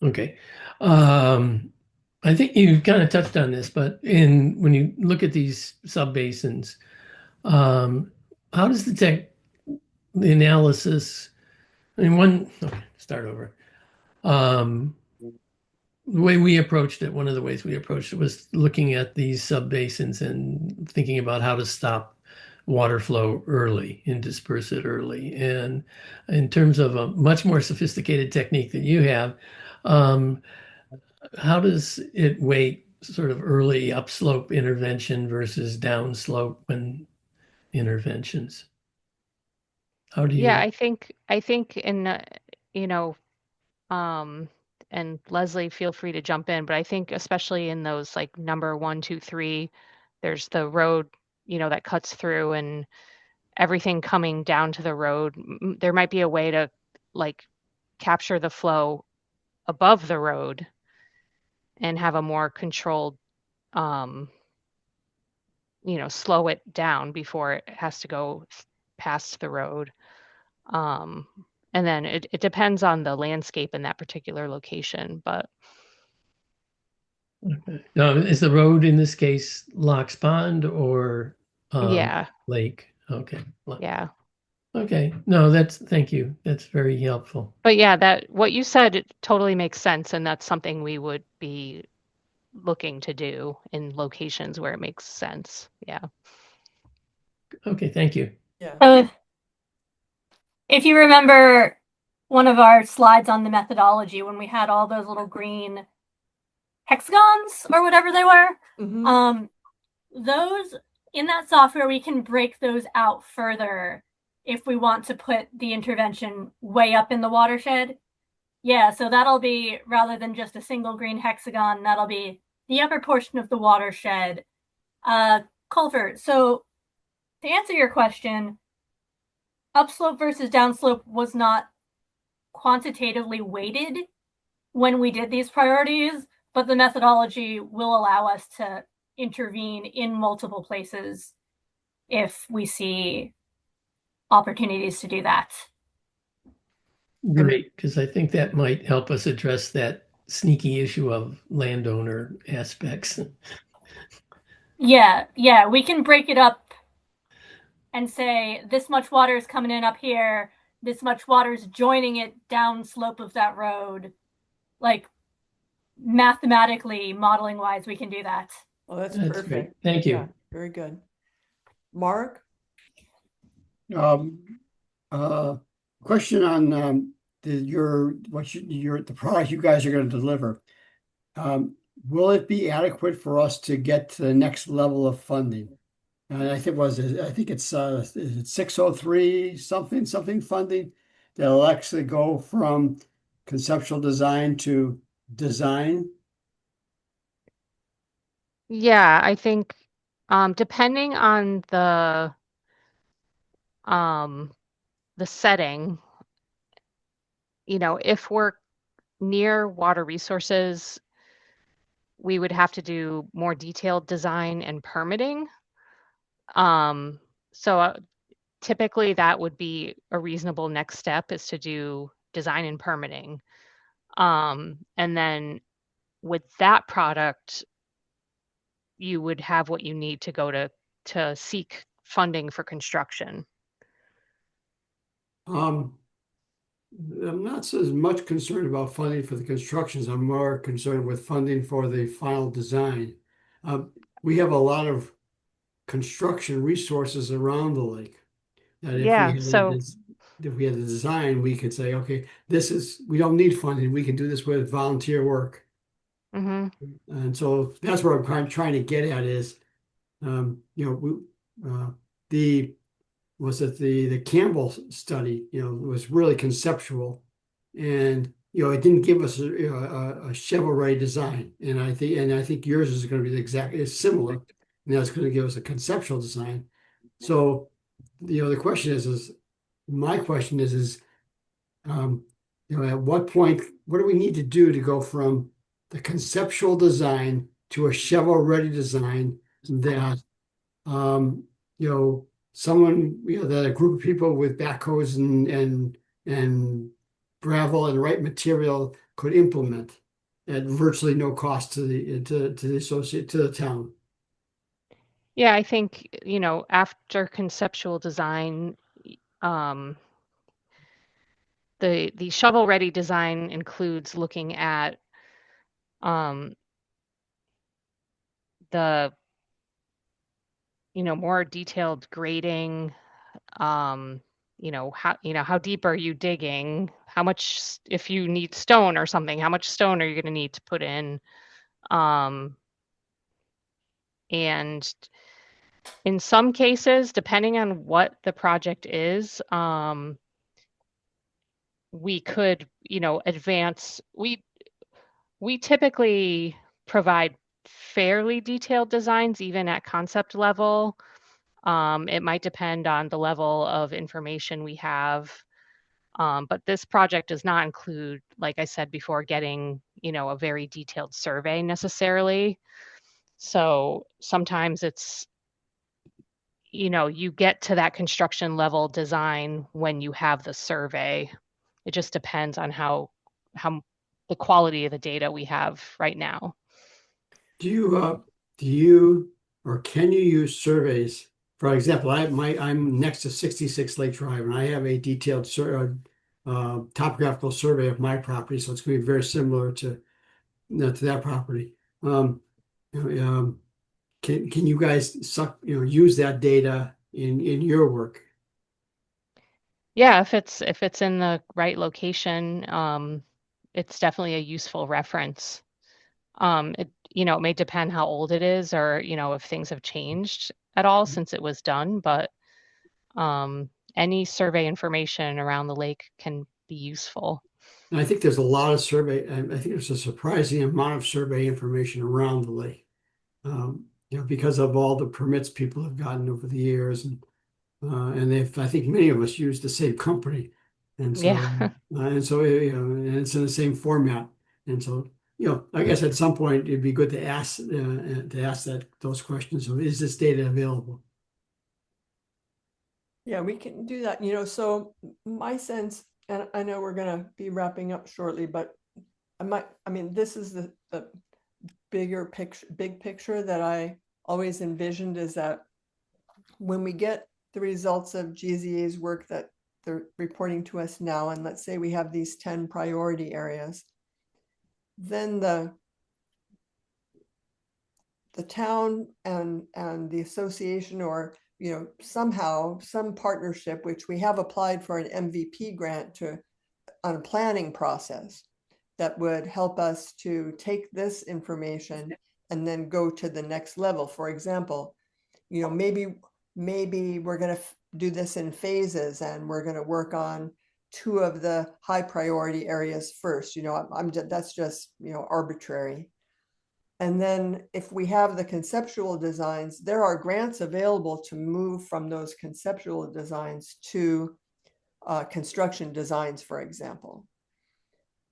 Okay. I think you kind of touched on this, but when you look at these subbasins, how does the analysis, okay, start over. The way we approached it, one of the ways we approached it was looking at these subbasins and thinking about how to stop water flow early and disperse it early. And in terms of a much more sophisticated technique that you have, um, how does it weight sort of early upslope intervention versus downslope interventions? How do Yeah, you? I think you know, um, and Leslie, feel free to jump in, but I think especially in those like number 1, 2, 3, there's the road, that cuts through and everything coming down to the road. There might be a way to like capture the flow above the road and have a more controlled, um, slow it down before it has to go past the road. Um, and then it depends on the landscape in that particular location, but Okay. Now, is the road in this case Locks Pond or yeah, Lake? Okay. yeah. Okay. No, thank you. That's very helpful. But yeah, that what you said, it totally makes sense, and that's something we would be looking to do in locations where it makes sense. Yeah. Okay, thank you. Yeah. So if you remember one of our slides on the methodology when we had all those little green hexagons or whatever they were, Mhm. those in that software we can break those out further if we want to put the intervention way up in the watershed. Yeah, so that'll be, rather than just a single green hexagon, that'll be the upper portion of the watershed. Culver, so to answer your question, upslope versus downslope was not quantitatively weighted when we did these priorities, but the methodology will allow us to intervene in multiple places if we see opportunities to do that. Great, because I think that might help us address that sneaky issue of landowner aspects. Yeah, we can break it up and say this much water is coming in up here, this much water is joining it down slope of that road. Like mathematically, modeling wise, we can do that. Oh, that's That's great. perfect. Thank Yeah, you. very good. Mark? Um, uh, question on the product you guys are going to deliver. Will it be adequate for us to get to the next level of funding? And I think it's 603 something funding that'll actually go from conceptual design to design. Yeah, I think depending on um the setting, if we're near water resources, we would have to do more detailed design and permitting. So typically that would be a reasonable next step is to do design and permitting. And then with that product, you would have what you need to go to seek funding for construction. Um, I'm not so much concerned about funding for the constructions. I'm more concerned with funding for the final design. We have a lot of construction resources around the lake that Yeah, so if we had the design, we could say, okay, we don't need funding. We can do this with volunteer work. mhm. And so that's where I'm trying to get at is, the was it the Campbell study, was really conceptual, and it didn't give us a shovel-ready design, and I think yours is going to be is similar, and that's going to give us a conceptual design. So, the question is my question is, um, at what point, what do we need to do to go from the conceptual design to a shovel-ready design that, um, someone, that a group of people with backhoes and gravel and right material could implement at virtually no cost to the associate to the town. Yeah, I think, after conceptual design, um, the shovel-ready design includes looking at um, the, more detailed grading, um, how deep are you digging? How much, if you need stone or something, how much stone are you going to need to put in? Um, and in some cases, depending on what the project is, we could, advance. We typically provide fairly detailed designs, even at concept level. It might depend on the level of information we have. But this project does not include, like I said before, getting, a very detailed survey necessarily. So sometimes it's, you get to that construction level design when you have the survey. It just depends on how the quality of the data we have right now. Do you do you or can you use surveys? For example, I'm next to 66 Lake Drive, and I have a detailed topographical survey of my property, so it's going to be very similar to that property. You know, can you guys use that data in your work? Yeah, if it's in the right location, it's definitely a useful reference. It may depend how old it is or, if things have changed at all since it was done, but any survey information around the lake can be useful. And I think there's a lot of survey, and I think there's a surprising amount of survey information around the lake. Because of all the permits people have gotten over the years, and I think many of us use the same company, and so Yeah. and it's in the same format, and so I guess at some point it'd be good to ask those questions. So, is this data available? Yeah, we can do that. So my sense, and I know we're going to be wrapping up shortly, but I mean, this is the big picture that I always envisioned, is that when we get the results of GZA's work that they're reporting to us now, and let's say we have these 10 priority areas, then the town and the association, or somehow some partnership, which we have applied for an MVP grant on a planning process that would help us to take this information and then go to the next level. For example, maybe we're going to do this in phases, and we're going to work on two of the high priority areas first. That's just arbitrary. And then if we have the conceptual designs, there are grants available to move from those conceptual designs to construction designs, for example.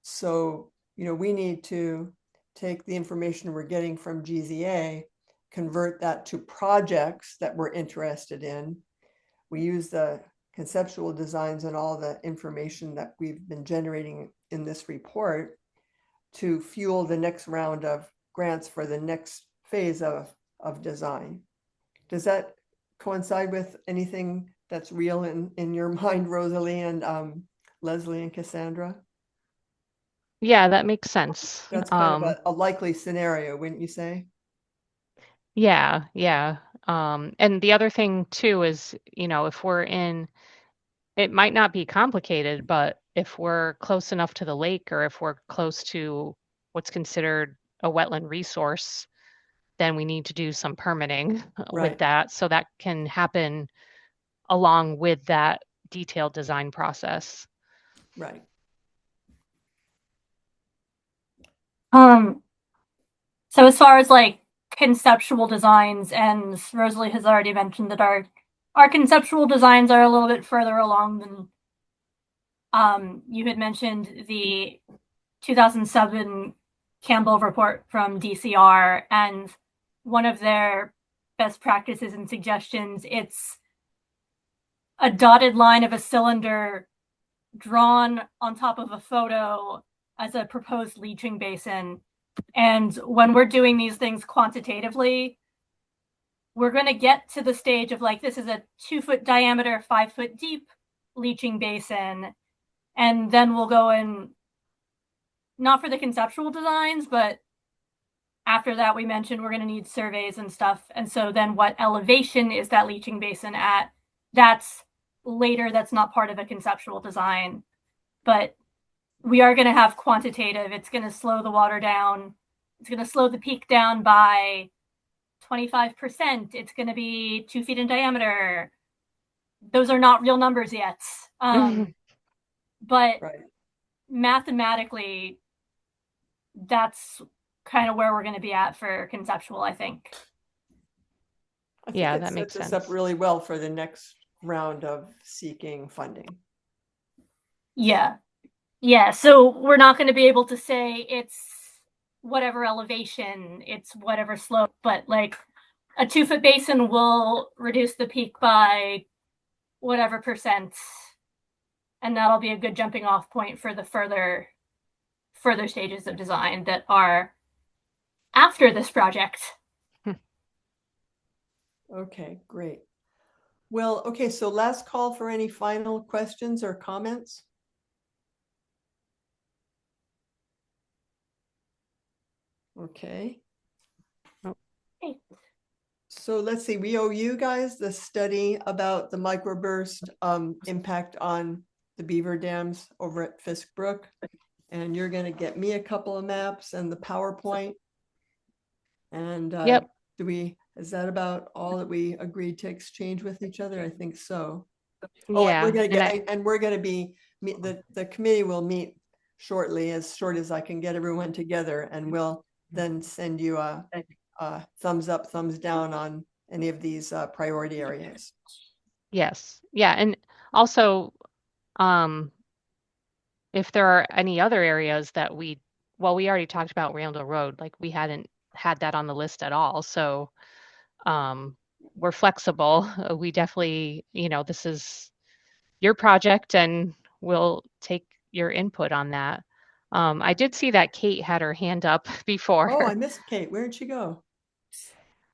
So, we need to take the information we're getting from GZA, convert that to projects that we're interested in. We use the conceptual designs and all the information that we've been generating in this report to fuel the next round of grants for the next phase of design. Does that coincide with anything that's real in your mind, Rosalie and Leslie and Cassandra? Yeah, that makes sense. That's kind of a likely scenario, wouldn't you say? Yeah, yeah. And the other thing too is, if we're in, it might not be complicated, but if we're close enough to the lake or if we're close to what's considered a wetland resource, then we need to do some permitting with Right, that. So that can happen along with that detailed design process. right. Um, so as far as like conceptual designs, and Rosalie has already mentioned that our conceptual designs are a little bit further along than you had mentioned the 2007 Campbell report from DCR, and one of their best practices and suggestions, it's a dotted line of a cylinder drawn on top of a photo as a proposed leaching basin. And when we're doing these things quantitatively, we're going to get to the stage of like, this is a 2-foot diameter, 5-foot deep leaching basin. And then we'll go in, not for the conceptual designs, but after that, we mentioned we're going to need surveys and stuff. And so then what elevation is that leaching basin at? That's later, that's not part of a conceptual design. But we are going to have quantitative. It's going to slow the water down. It's going to slow the peak down by 25%. It's going to be 2 feet in diameter. Those are not real numbers yet. But Right. mathematically, that's kind of where we're going to be at for conceptual, I think. I think Yeah, it that makes sets us up sense. really well for the next round of seeking funding. Yeah. Yeah. So we're not going to be able to say it's whatever elevation, it's whatever slope, but like a 2-foot basin will reduce the peak by whatever percent. And that'll be a good jumping off point for the further stages of design that are after this project. Okay, great. Well, okay, so last call for any final questions or comments. Okay. Okay. So let's see, we owe you guys the study about the microburst impact on the beaver dams over at Fisk Brook. And you're going to get me a couple of maps and the PowerPoint. And Yep. is that about all that we agreed to exchange with each other? I think so. Yeah. We're going to be, the committee will meet shortly, as short as I can get everyone together, and we'll then send you a thumbs up, thumbs down on any of these priority areas. Yes. Yeah. And also, if there are any other areas that we already talked about Randall Road, like we hadn't had that on the list at all. So we're flexible. We definitely, this is your project and we'll take your input on that. I did see that Kate had her hand up before. Oh, I missed Kate. Where'd she go?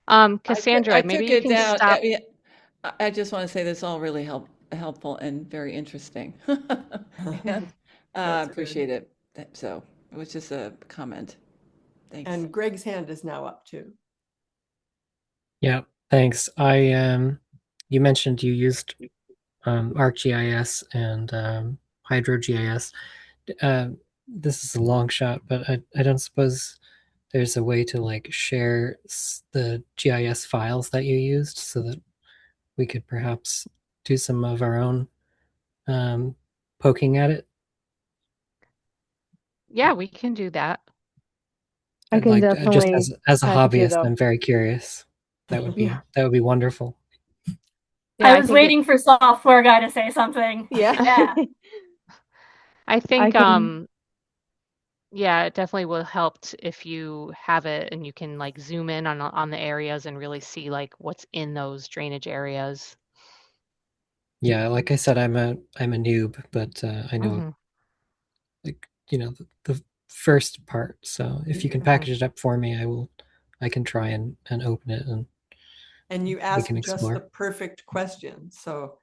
Cassandra, I maybe took you it can down. stop. I just want to say this all really helpful and very interesting. And That's good. appreciate it. So it was just a comment. Thanks. And Greg's hand is now up too. Yeah, thanks. You mentioned you used ArcGIS and HydroGIS. This is a long shot, but I don't suppose there's a way to like share the GIS files that you used so that we could perhaps do some of our own poking at it. Yeah, we can do that. I can Like just definitely as a happy to, hobbyist, though. I'm very curious. That would Yeah. be wonderful. Yeah, I was waiting for software guy to say something. Yeah. Yeah. I think can. yeah, it definitely will help if you have it and you can like zoom in on the areas and really see like what's in those drainage areas. Yeah, like I said, I'm a noob, but I know Mhm. like the first part. So if you can package it up for me, I can try and open it And you we asked can just the explore. perfect question. So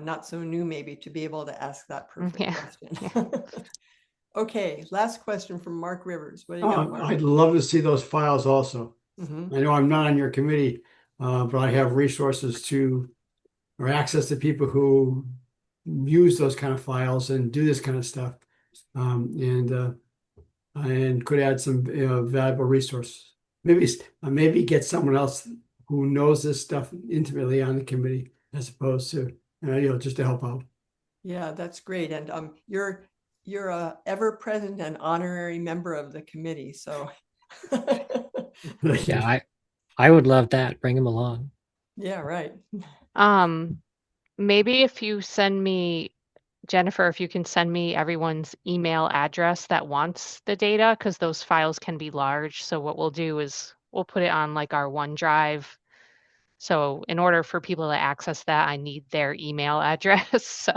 not so new maybe to be able to ask that perfect Yeah. question. Yeah. Okay, last question from Mark Rivers. What do you got, Mark? I'd love to see those files also. Mhm. I know I'm not on your committee, but I have resources to or access to people who use those kind of files and do this kind of stuff, and could add some valuable resource. Maybe get someone else who knows this stuff intimately on the committee as opposed to just to help out. Yeah, that's great. And you're you're a ever-present and honorary member of the committee, so. Yeah, I would love that. Bring him along. Yeah, right. Maybe if you send me, Jennifer, if you can send me everyone's email address that wants the data, because those files can be large. So what we'll do is we'll put it on like our OneDrive. So in order for people to access that, I need their email address. So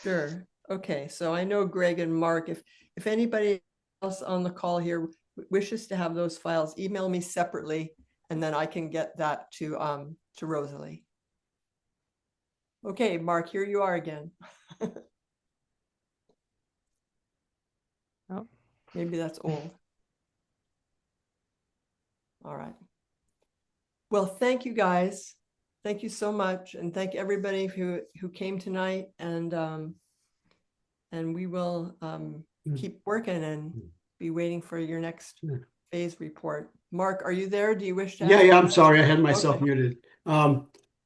Sure. Okay, so I know Greg and Mark, if anybody else on the call here wishes to have those files, email me separately, and then I can get that to Rosalie. Okay, Mark, here you are again. oh. Maybe that's old. All right. Well, thank you guys. Thank you so much, and thank everybody who came tonight. And we will keep working and be waiting for your next phase report. Mark, are you there? Do you wish to? Yeah, I'm sorry, I had myself Okay. muted.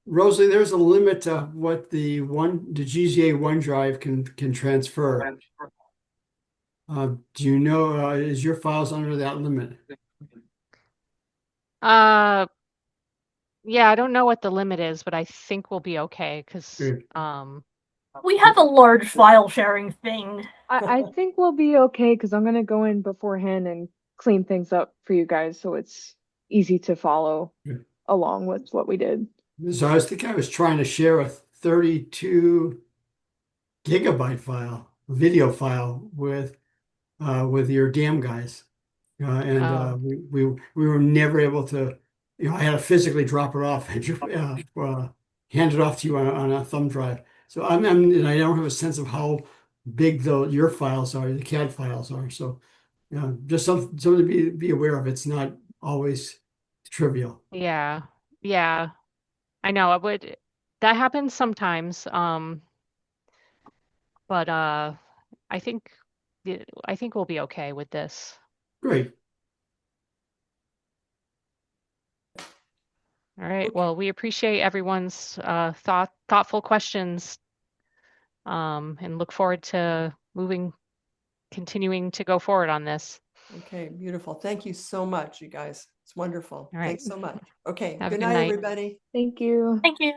Rosalie, there's a limit to what the GZA OneDrive can transfer. Do you know, is your files under that limit? Yeah, I don't know what the limit is, but I think we'll be okay because We have a large file sharing thing. I think we'll be okay because I'm gonna go in beforehand and clean things up for you guys so it's easy to follow along with what we did. So I was trying to share a 32 gigabyte file, video file with your damn guys. We were never able to, I had to physically drop it off and hand it off to you on a thumb drive. So and I don't have a sense of how big your files are, the CAD files are. So, just something to be aware of. It's not always trivial. yeah, yeah, I know that happens sometimes. But I think I think we'll be okay with this. Great. All right. Okay. Well, we appreciate everyone's thoughtful questions, and look forward to continuing to go forward on this. Okay, beautiful. Thank you so much, you guys. It's wonderful. All right. Thanks so much. Okay, Have a good good night, night. everybody. Thank you. Thank you.